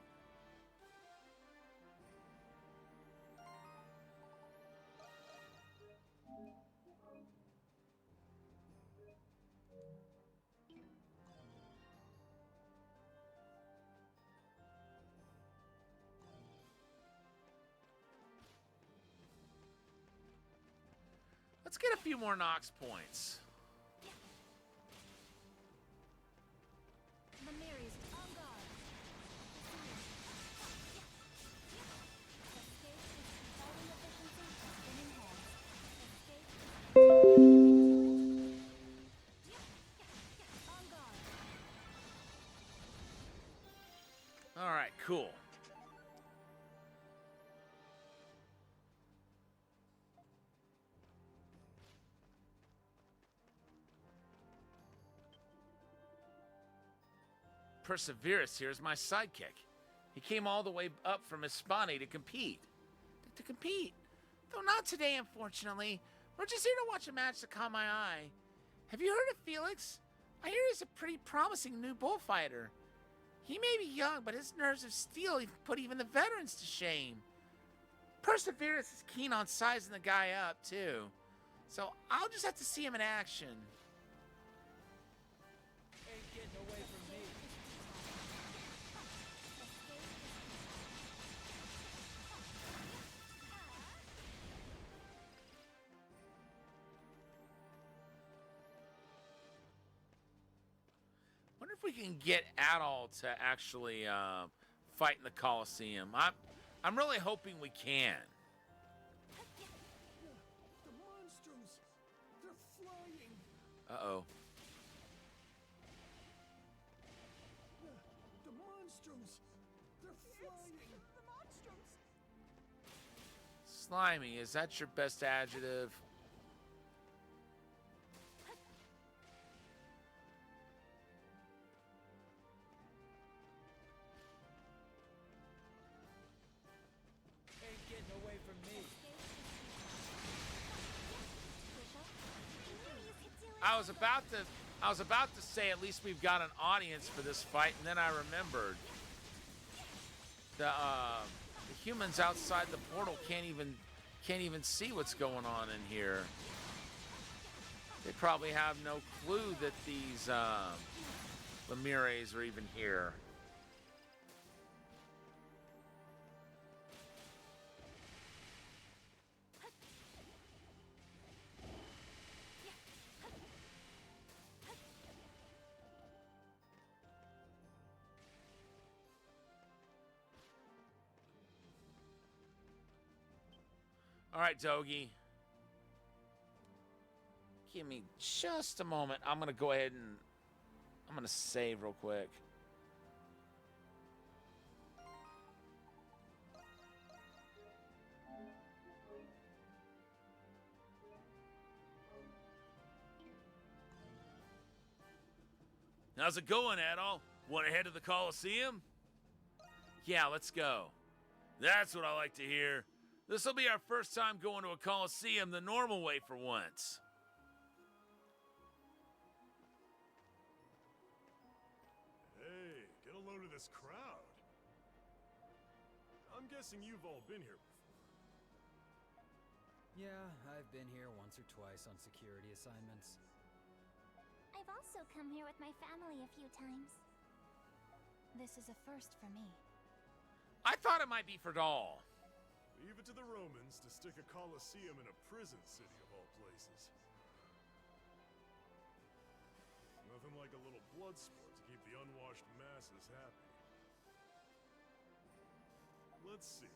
Speaker 1: Let's get a few more Nox points. All right, cool. Perseverus here is my sidekick. He came all the way up from Hispani to compete. To compete? Though not today, unfortunately. We're just here to watch a match that caught my eye. Have you heard of Felix? I hear he's a pretty promising new bullfighter. He may be young, but his nerves of steel put even the veterans to shame. Perseverus is keen on sizing the guy up, too. So I'll just have to see him in action.
Speaker 8: Ain't getting away from me.
Speaker 1: Wonder if we can get Adol to actually fight in the Coliseum. I'm really hoping we can.
Speaker 6: The monstrums! They're flying!
Speaker 1: Uh-oh.
Speaker 6: The monstrums! They're flying!
Speaker 7: The monstrums!
Speaker 1: Slimy, is that your best adjective?
Speaker 8: Ain't getting
Speaker 1: I was about to say at least we've got an audience for this fight, and then I remembered the humans outside the portal can't even see what's going on in here. They probably have no clue that these Lemures are even here. All right, Dogie. Give me just a moment. I'm going to go ahead and I'm going to save real quick. How's it going, Adol? Want to head to the Coliseum? Yeah, let's go. That's what I like to hear. This will be our first time going to a Coliseum the normal way for once.
Speaker 6: Hey, get a load of this crowd. I'm guessing you've all been here before.
Speaker 2: Yeah, I've been here once or twice on security assignments.
Speaker 3: I've also come here with my family a few times. This is a first for me.
Speaker 1: I thought it might be for Doll.
Speaker 6: Leave it to the Romans to stick a Colosseum in a prison city of all places. Nothing like a little blood sport to keep the unwashed masses happy. Let's see.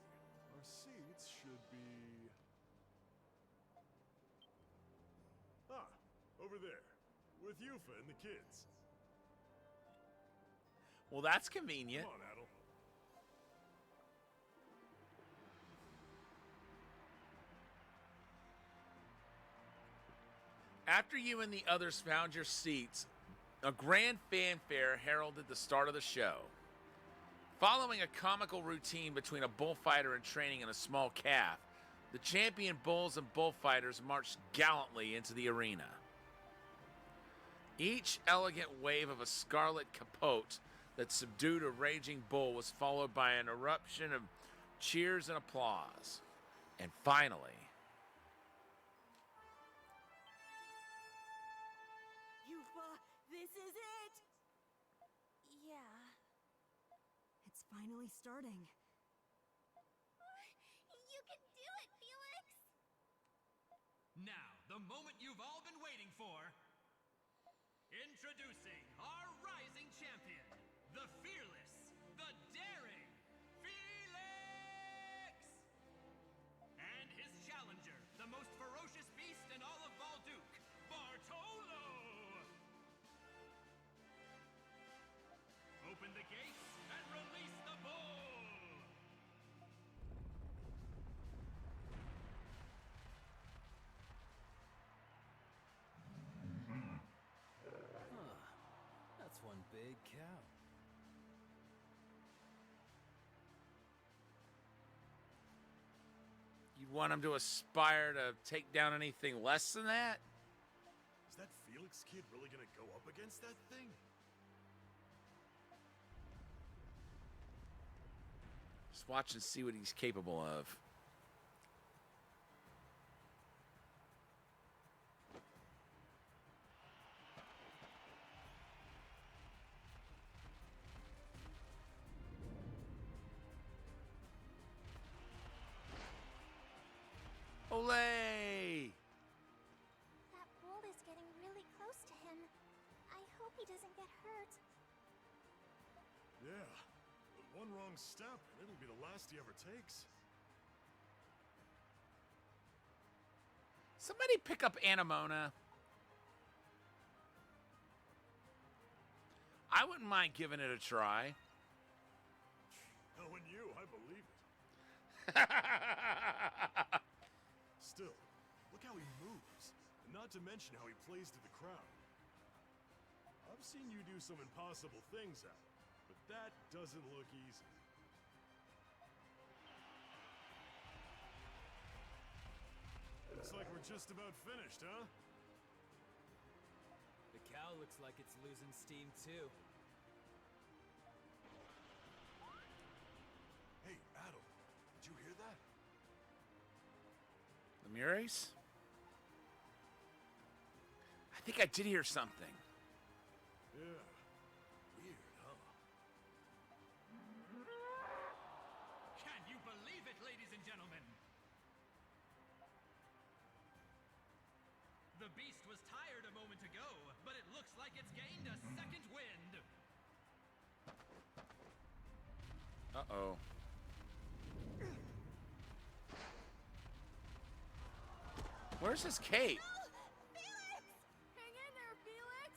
Speaker 6: Our seats should be... Ah, over there. With Yufa and the kids.
Speaker 1: Well, that's convenient.
Speaker 6: Come on, Adol.
Speaker 1: After you and the others found your seats, a grand fanfare heralded the start of the show. Following a comical routine between a bullfighter in training and a small calf, the champion bulls and bullfighters marched gallantly into the arena. Each elegant wave of a scarlet capote that subdued a raging bull was followed by an eruption of cheers and applause. And finally...
Speaker 4: Yufa, this is it!
Speaker 3: Yeah.
Speaker 4: It's finally starting.
Speaker 3: You can do it, Felix!
Speaker 8: Now, the moment you've all been waiting for. Introducing our rising champion, the fearless, the daring, Felix! And his challenger, the most ferocious beast in all of Balduke, Bartolo! Open the gates and release the bull!
Speaker 2: That's one big cow.
Speaker 1: You want him to aspire to take down anything less than that?
Speaker 6: Is that Felix kid really gonna go up against that thing?
Speaker 1: Just watch and see what he's capable of. Olay!
Speaker 3: That bull is getting really close to him. I hope he doesn't get hurt.
Speaker 6: Yeah. But one wrong step, and it'll be the last he ever takes.
Speaker 1: Somebody pick up Anamona. I wouldn't mind giving it a try.
Speaker 6: Knowing you, I believe it. Still, look how he moves. And not to mention how he plays to the crowd. I've seen you do some impossible things out, but that doesn't look easy. Looks like we're just about finished, huh?
Speaker 2: cow looks like it's losing steam too.
Speaker 6: Hey, Adam, did you hear that?
Speaker 1: Lemures? I think I did hear something.
Speaker 6: Yeah. Weird, huh?
Speaker 7: Can you believe it, ladies and gentlemen? The beast was tired a moment ago, but it looks like it's gained a second wind.
Speaker 1: Uh-oh. Where's his cape?
Speaker 3: Felix!
Speaker 4: Hang in there, Felix!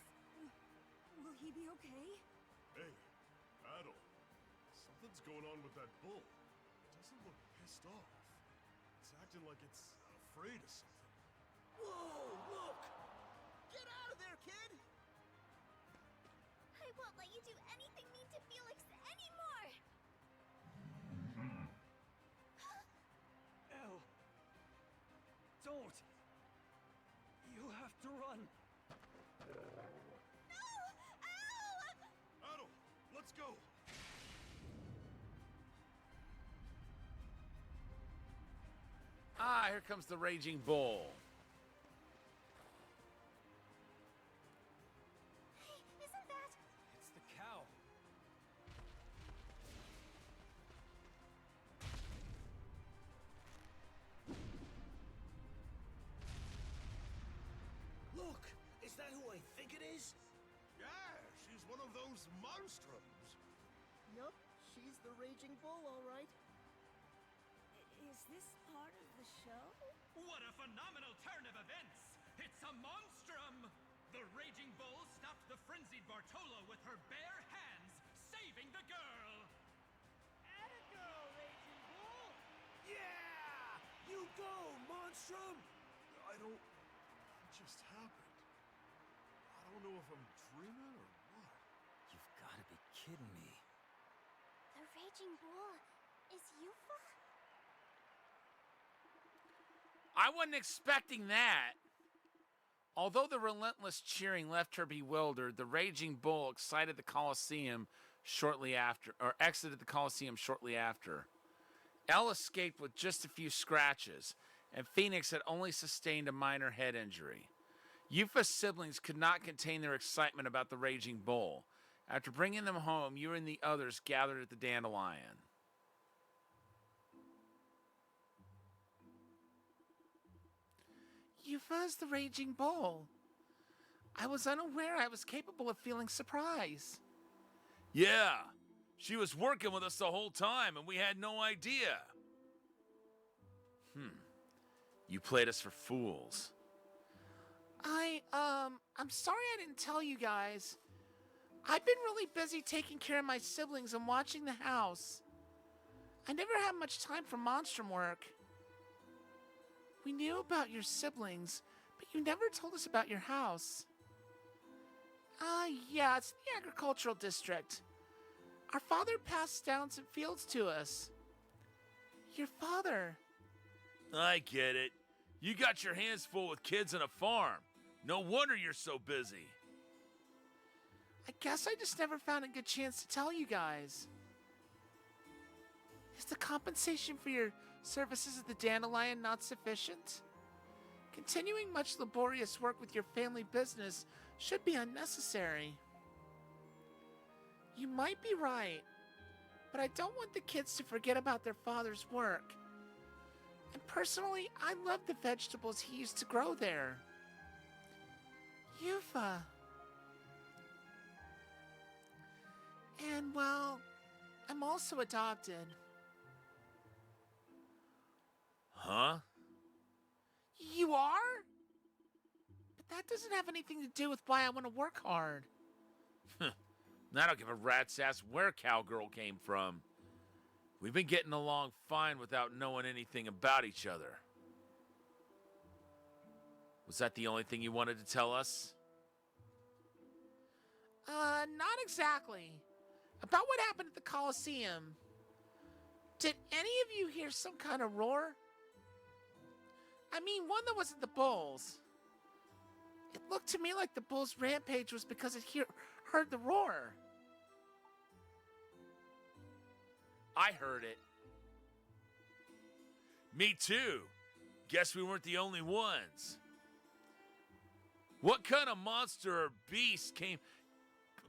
Speaker 4: Will he be okay?
Speaker 6: Hey, Adam. Something's going on with that bull. It doesn't look pissed off. It's acting like it's afraid of something.
Speaker 9: Whoa, look! Get out of there, kid!
Speaker 3: I won't let you do anything mean to Felix anymore!
Speaker 2: Elle! Don't! You have to run!
Speaker 3: No! Ow!
Speaker 6: Adam, let's go!
Speaker 1: Ah, here comes the raging bull.
Speaker 3: Hey, isn't that...
Speaker 2: It's the cow.
Speaker 9: Look! Is that who I think it is?
Speaker 6: Yeah, she's one of those monstrums.
Speaker 9: Yup, she's the raging bull, all right.
Speaker 3: Is this part of the show?
Speaker 7: What a phenomenal turn of events! It's a monstrum! The raging bull stopped the frenzied Bartolo with her bare hands, saving the girl!
Speaker 9: Atta girl, raging bull! Yeah! You go, Monstrum!
Speaker 6: I don't... It just happened. I don't know if I'm dreaming or what.
Speaker 2: You've gotta be kidding me.
Speaker 3: The Raging Bull is Yufa?
Speaker 1: I wasn't expecting that. Although the relentless cheering left her bewildered, the raging bull exited the Colosseum shortly after. Elle escaped with just a few scratches, and Phoenix had only sustained a minor head injury. Yufa's siblings could not contain their excitement about the raging bull. After bringing them home, you and the others gathered at the Dandelion. Yufa's the raging bull. I was unaware I was capable of feeling surprise. Yeah, she was working with us the whole time and we had no idea. You played us for fools. I'm sorry I didn't tell you guys. I've been really busy taking care of my siblings and watching the house. I never had much time for monstrum work. We knew about your siblings, but you never told us about your house. Yeah, it's the agricultural district. Our father passed down some fields to us. Your father. I get it. You got your hands full with kids and a farm. No wonder you're so busy. I guess I just never found a good chance to tell you guys. Is the compensation for your services at the Dandelion not sufficient? Continuing much laborious work with your family business should be unnecessary. You might be right, but I don't want the kids to forget about their father's work. And personally, I love the vegetables he used to grow there. Yufa. And, well, I'm also adopted. Huh? You are? But that doesn't have anything to do with why I want to work hard. I don't give a rat's ass where Cowgirl came from. We've been getting along fine without knowing anything about each other. Was that the only thing you wanted to tell us? Not exactly. About what happened at the Colosseum. Did any of you hear some kind of roar? I mean, one that wasn't the bulls. It looked to me like the bull's rampage was because it heard the roar. I heard it.
Speaker 10: Me too. Guess we weren't the only ones. What kind of monster or beast came...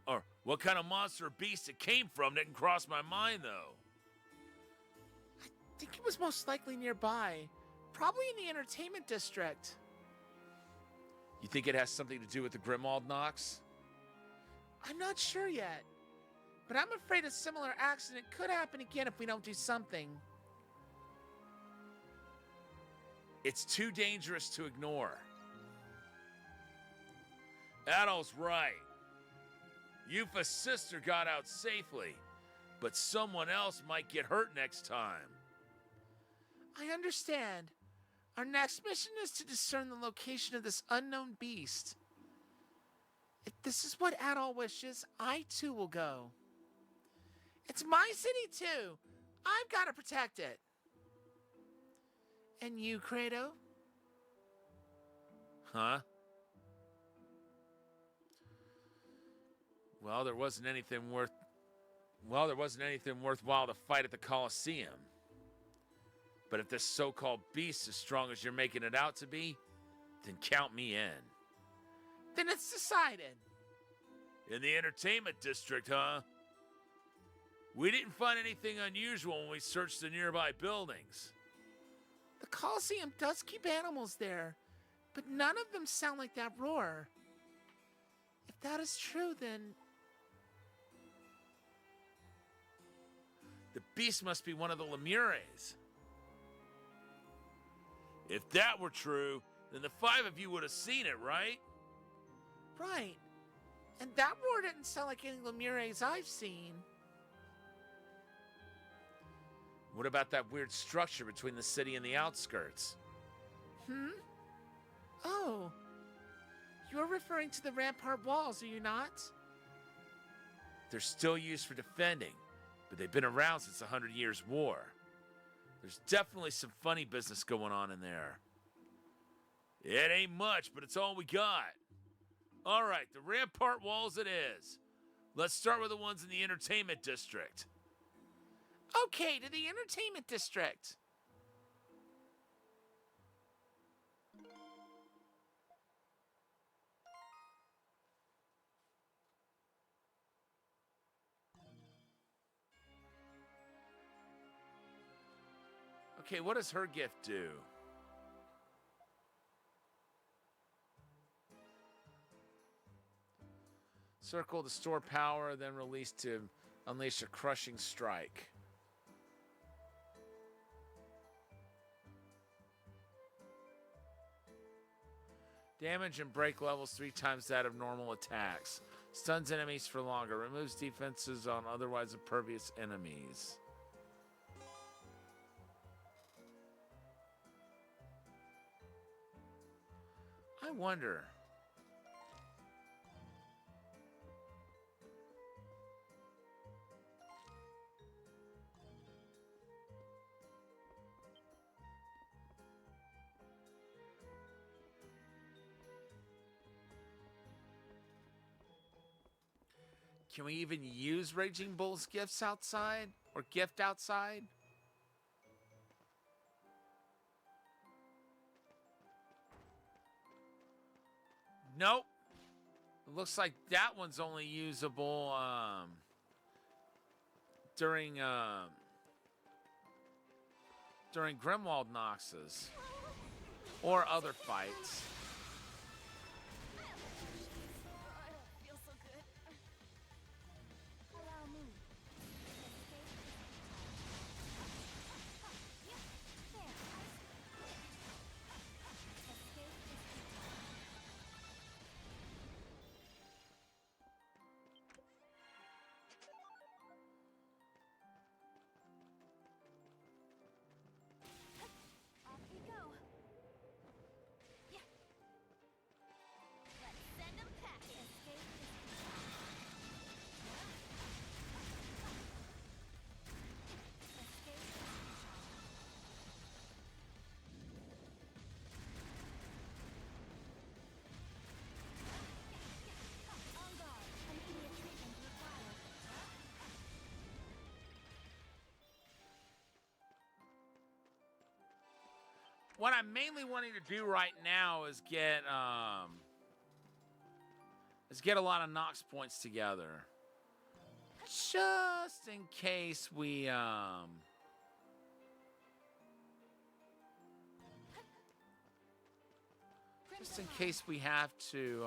Speaker 10: Or what kind of monster or beast it came from didn't cross my mind, though.
Speaker 1: I think it was most likely nearby. Probably in the entertainment district.
Speaker 10: You think it has something to do with the Grimwald Nox?
Speaker 1: I'm not sure yet. But I'm afraid a similar accident could happen again if we don't do something.
Speaker 10: It's too dangerous to ignore. Adol's right. Yufa's sister got out safely, but someone else might get hurt next time.
Speaker 1: I understand. Our next mission is to discern the location of this unknown beast. If this is what Adol wishes, I too will go. It's my city too. I've got to protect it. And you, Kratos?
Speaker 10: Huh? Well, there wasn't anything worthwhile to fight at the Colosseum. But if this so-called beast is as strong as you're making it out to be, then count me in.
Speaker 1: Then it's decided.
Speaker 10: In the entertainment district, huh? We didn't find anything unusual when we searched the nearby buildings.
Speaker 1: The Colosseum does keep animals there, but none of them sound like that roar. If that is true, then...
Speaker 10: The beast must be one of the Lemures. If that were true, then the 5 of you would have seen it, right?
Speaker 1: Right. And that roar didn't sound like any Lemures I've seen.
Speaker 10: What about that weird structure between the city and the outskirts?
Speaker 1: Oh. You're referring to the rampart walls, are you not?
Speaker 10: They're still used for defending, but they've been around since the 100 Years' War. There's definitely some funny business going on in there. It ain't much, but it's all we got. All right, the rampart walls it is. Let's start with the ones in the entertainment district.
Speaker 1: Okay, to the entertainment district.
Speaker 10: Okay, what does her gift do? Circle to store power, then release to unleash a crushing strike. Damage and break levels 3 times that of normal attacks. Stuns enemies for longer. Removes defenses on otherwise impervious enemies. I wonder. Can we even use Raging Bull's gifts outside? Or gift outside? Nope. It looks like that one's only usable during Grimwald Noxes or other fights.
Speaker 3: Feels so good. Allow me. There. Escape is off we go. Yeah.
Speaker 10: what I'm mainly wanting to do right now is get a lot of Nox points together. Just in case we have to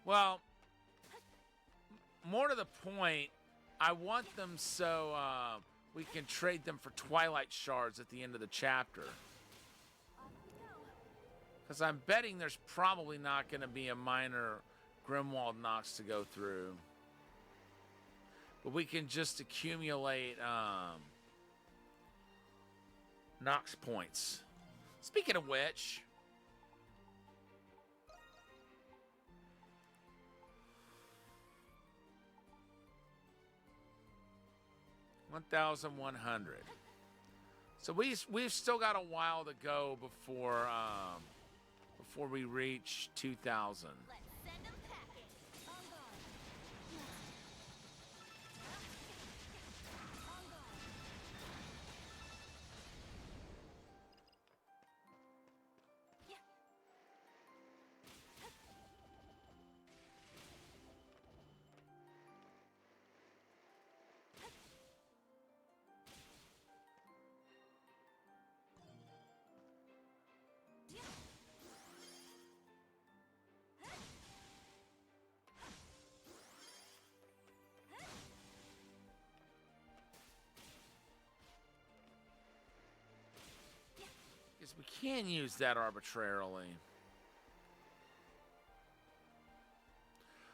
Speaker 10: well, more to the point, I want them so we can trade them for Twilight Shards at the end of the chapter. Because I'm betting there's probably not going to be a minor Grimwald Nox to go through. But we can just accumulate Nox points. Speaking of which... 1,100. So we've still got a while to go before we reach 2,000. Because we can use that arbitrarily.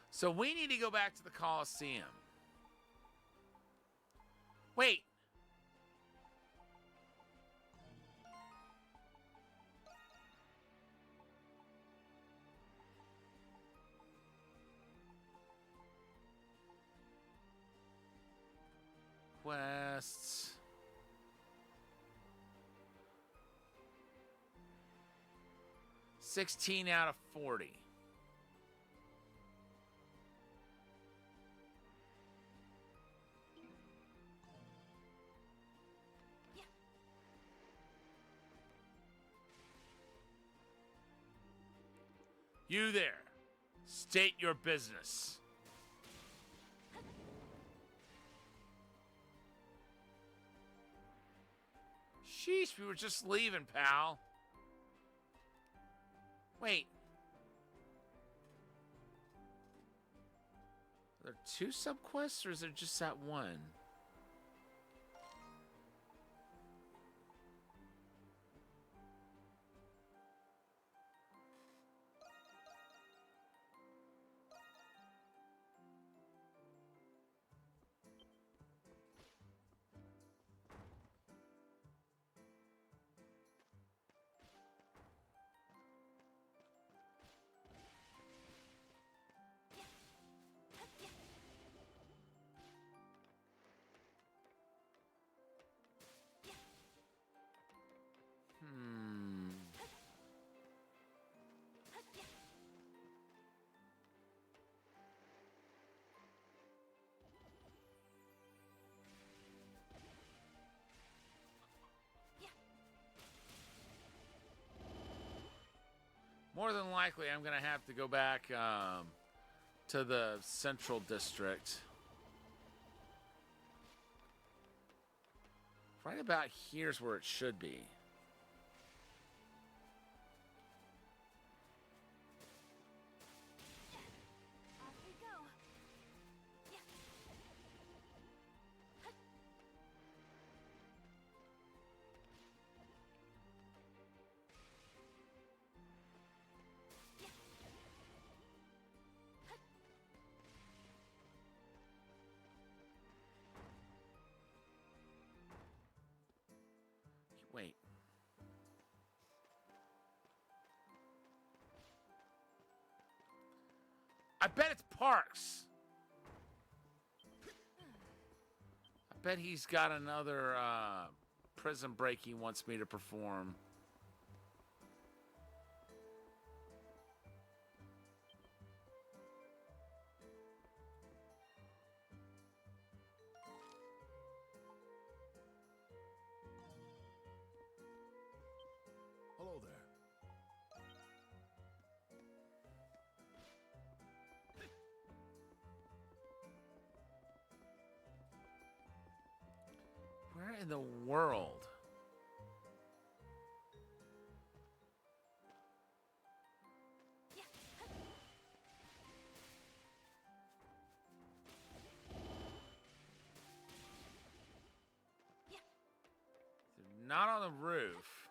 Speaker 10: So we need to go back to the Colosseum. Wait. Quests. $16 out of 40. You there. State your business. Sheesh, we were just leaving, pal. Wait. Are there 2 subquests, or is there just that one? More than likely, I'm going to have to go back to the Central District. Right about here's where it should be. Wait. I bet it's Parks. I bet he's got another prison break he wants me to perform. in the world? They're not on the roof.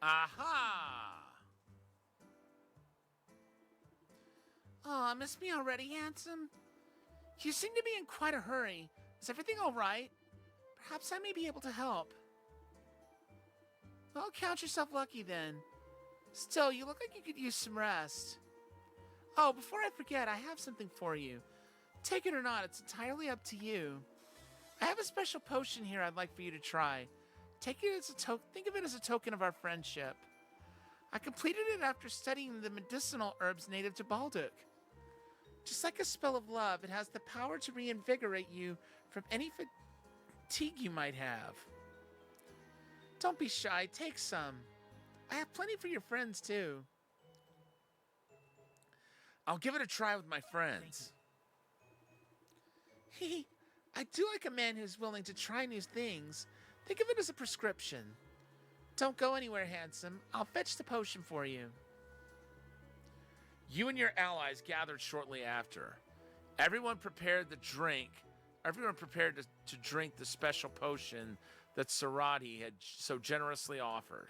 Speaker 10: Aha! Oh, miss me already, handsome? You seem to be in quite a hurry. Is everything all right? Perhaps I may be able to help. Well, count yourself lucky then. Still, you look like you could use some rest. Oh, before I forget, I have something for you. Take it or not, it's entirely up to you. I have a special potion here I'd like for you to try. Think of it as a token of our friendship. I completed it after studying the medicinal herbs native to Balduk. Just like a spell of love, it has the power to reinvigorate you from any fatigue you might have. Don't be shy, take some. I have plenty for your friends, too. I'll give it a try with my friends. I do like a man who's willing to try new things. Think of it as a prescription. Don't go anywhere, handsome. I'll fetch the potion for you. You and your allies gathered shortly after. Everyone prepared to drink the special potion that Sarati had so generously offered.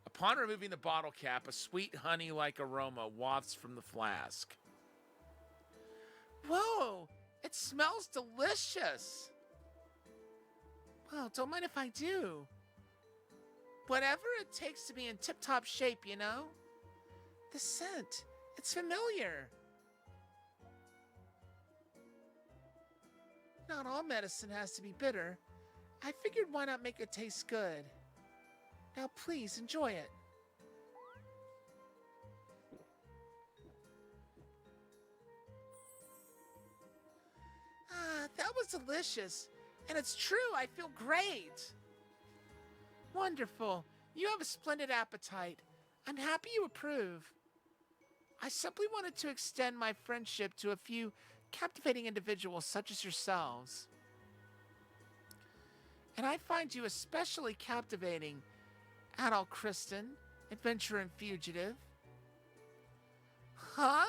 Speaker 10: Upon removing the bottle cap, a sweet honey-like aroma wafts from the flask. Whoa! It smells delicious! Well, don't mind if I do. Whatever it takes to be in tip-top shape, you know? The scent, it's familiar. Not all medicine has to be bitter. I figured why not make it taste good. Now please, enjoy it. Ah, that was delicious. And it's true, I feel great. Wonderful. You have a splendid appetite. I'm happy you approve. I simply wanted to extend my friendship to a few captivating individuals such as yourselves. And I find you especially captivating, Adol Kristen, adventurer and fugitive. Huh?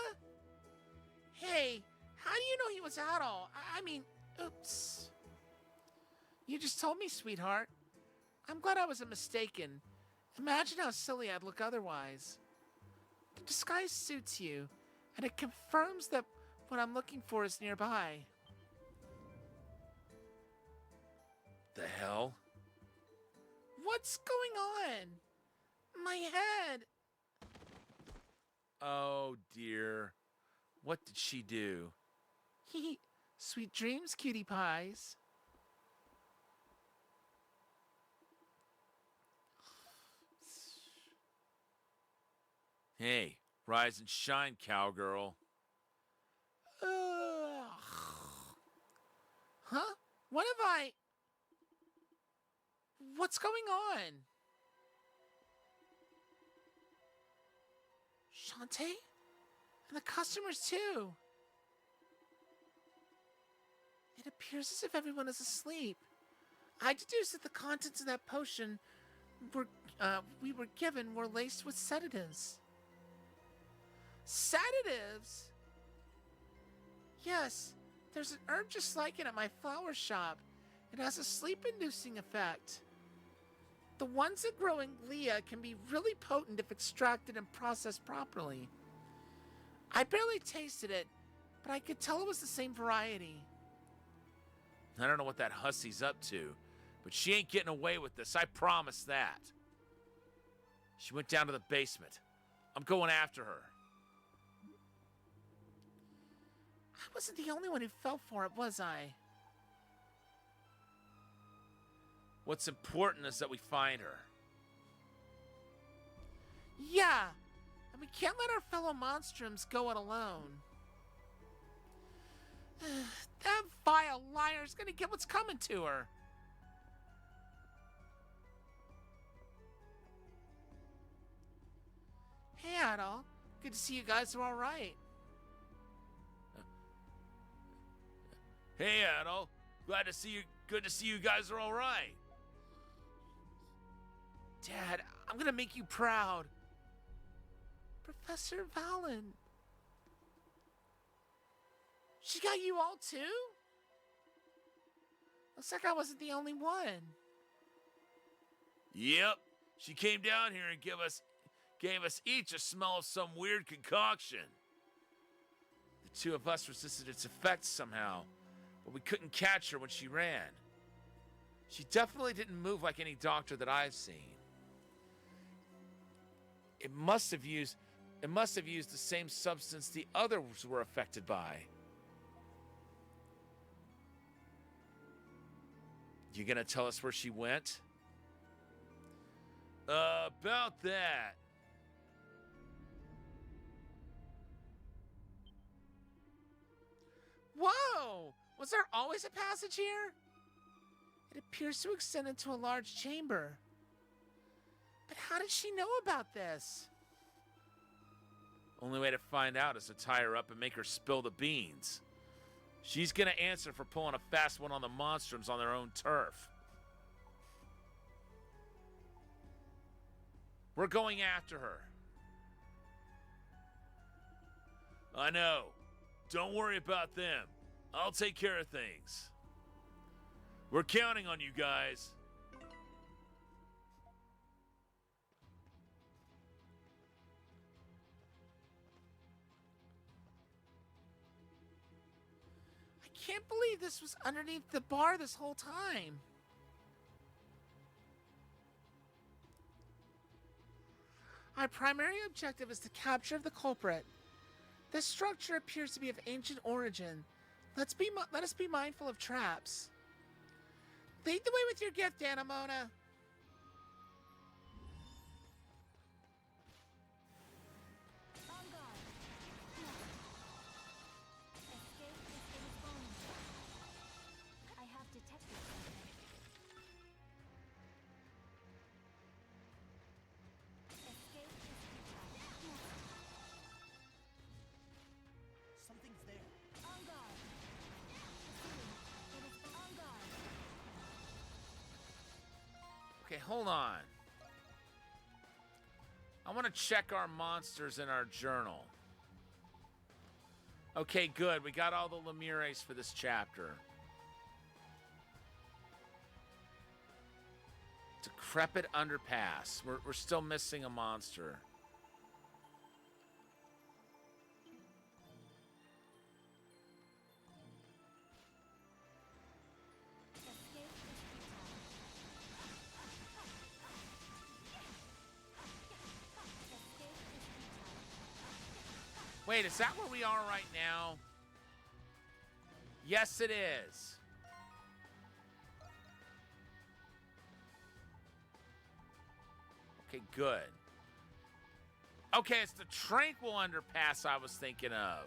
Speaker 10: Hey, how do you know he was Adol? I mean, oops. You just told me, sweetheart. I'm glad I wasn't mistaken. Imagine how silly I'd look otherwise. The disguise suits you, and it confirms that what I'm looking for is nearby. The hell? What's going on? My head! Oh dear. What did she do? Sweet dreams, cutie pies. Hey, rise and shine, cowgirl. Huh? What have I... What's going on? Shantae? And the customers too. It appears as if everyone is asleep. I deduce that the contents of that potion we were given were laced with sedatives. Sedatives? Yes, there's an herb just like it at my flower shop. It has a sleep-inducing effect. The ones that grow in Glia can be really potent if extracted and processed properly. I barely tasted it, but I could tell it was the same variety. I don't know what that hussy's up to, but she ain't getting away with this, I promise that. She went down to the basement. I'm going after her. I wasn't the only one who fell for it, was I? What's important is that we find her. Yeah, and we can't let our fellow monstrums go it alone. That vile liar's gonna get what's coming to her. Hey, Adol. Good to see you guys are all right. Hey, Adol. Glad to see you. Good to see you guys are all right. Dad, I'm gonna make you proud. Professor Valen. She got you all too? Looks like I wasn't the only one. Yep. She came down here and gave us each a smell of some weird concoction. The two of us resisted its effects somehow, but we couldn't catch her when she ran. She definitely didn't move like any doctor that I've seen. It must have used the same substance the others were affected by. You gonna tell us where she went? About that. Whoa! Was there always a passage here? It appears to extend into a large chamber. But how did she know about this? Only way to find out is to tie her up and make her spill the beans. She's gonna answer for pulling a fast one on the Monstrums on their own turf. We're going after her. I know. Don't worry about them. I'll take care of things. We're counting on you guys. I can't believe this was underneath the bar this whole time. Our primary objective is the capture of the culprit. This structure appears to be of ancient origin. Let us be mindful of traps. Lead the way with your gift, Anamona.
Speaker 3: On guard. Escape is invulnerable. I have detected something. Escape is futile.
Speaker 9: Something's there.
Speaker 3: On guard. It is on guard.
Speaker 10: Okay, hold on. I want to check our monsters in our journal. Okay, good. We got all the Lemures for this chapter. Decrepit Underpass. We're still missing a monster.
Speaker 3: Escape is futile. Escape is futile.
Speaker 10: Wait, is that where we are right now? Yes, it is. Okay, good. Okay, it's the Tranquil Underpass I was thinking of.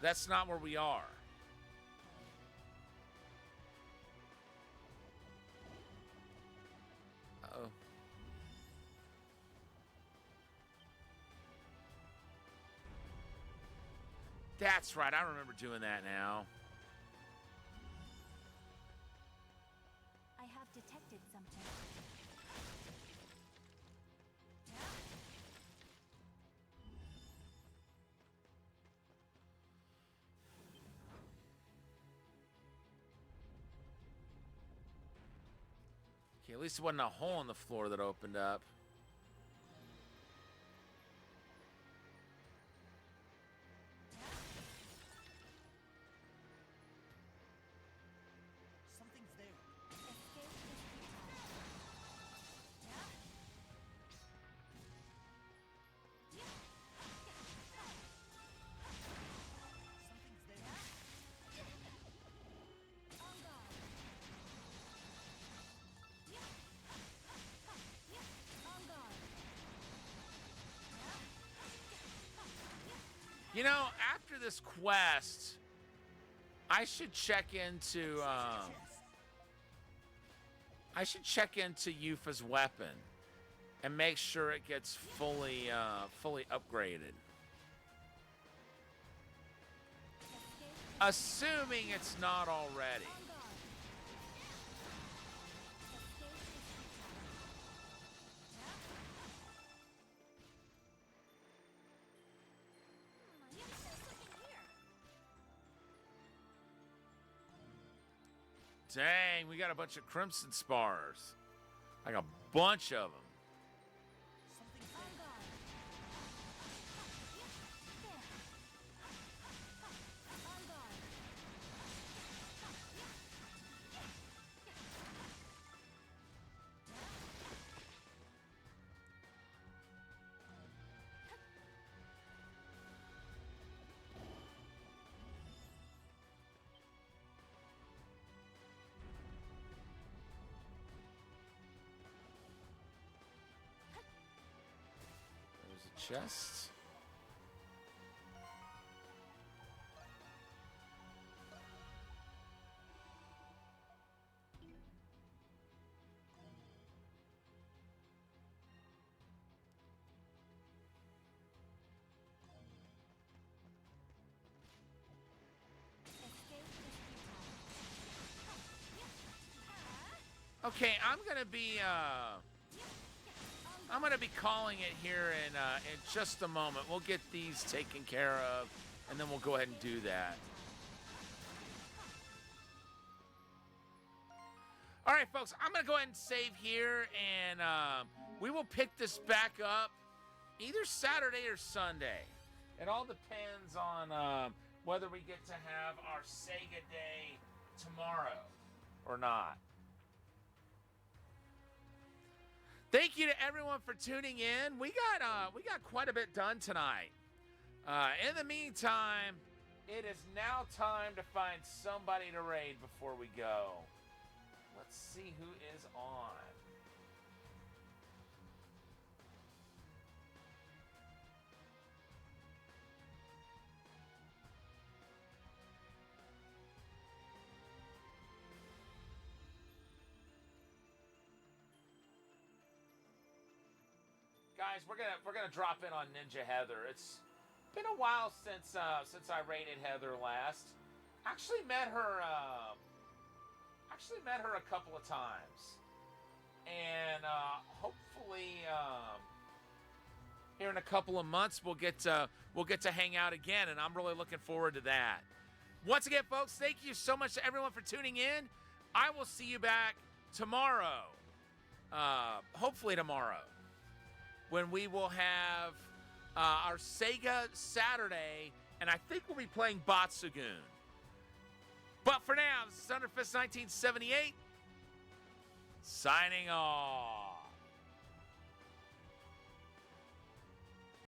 Speaker 10: That's not where we are. Uh-oh. That's right, I remember doing that now.
Speaker 3: I have detected something.
Speaker 10: Okay, at least it wasn't a hole in the floor that opened up.
Speaker 9: Something's there.
Speaker 3: Escape is futile.
Speaker 9: Something's there.
Speaker 3: On guard. On guard.
Speaker 10: You know, after this quest, I should check into Yufa's weapon and make sure it gets fully upgraded.
Speaker 3: Escape is
Speaker 10: Assuming it's not already. Dang, we got a bunch of Crimson Spars. Like a bunch of them. Chest. Okay, I'm gonna be calling it here in just a moment. We'll get these taken care of, and then we'll go ahead and do that. All right, folks, I'm gonna go ahead and save here, and we will pick this back up either Saturday or Sunday. It all depends on whether we get to have our Sega Day tomorrow or not. Thank you to everyone for tuning in. We got quite a bit done tonight. In the meantime, it is now time to find somebody to raid before we go. Let's see who is on. Guys, we're gonna drop in on Ninja Heather. It's been a while since I raided Heather last. Actually met her a couple of times, and hopefully here in a couple of months we'll get to hang out again, and I'm really looking forward to that. Once again, folks, thank you so much to everyone for tuning in. I will see you back tomorrow, hopefully tomorrow, when we will have our Sega Saturday, and I think we'll be playing Batsugun. But for now, this is Thunderfist 1978, signing off.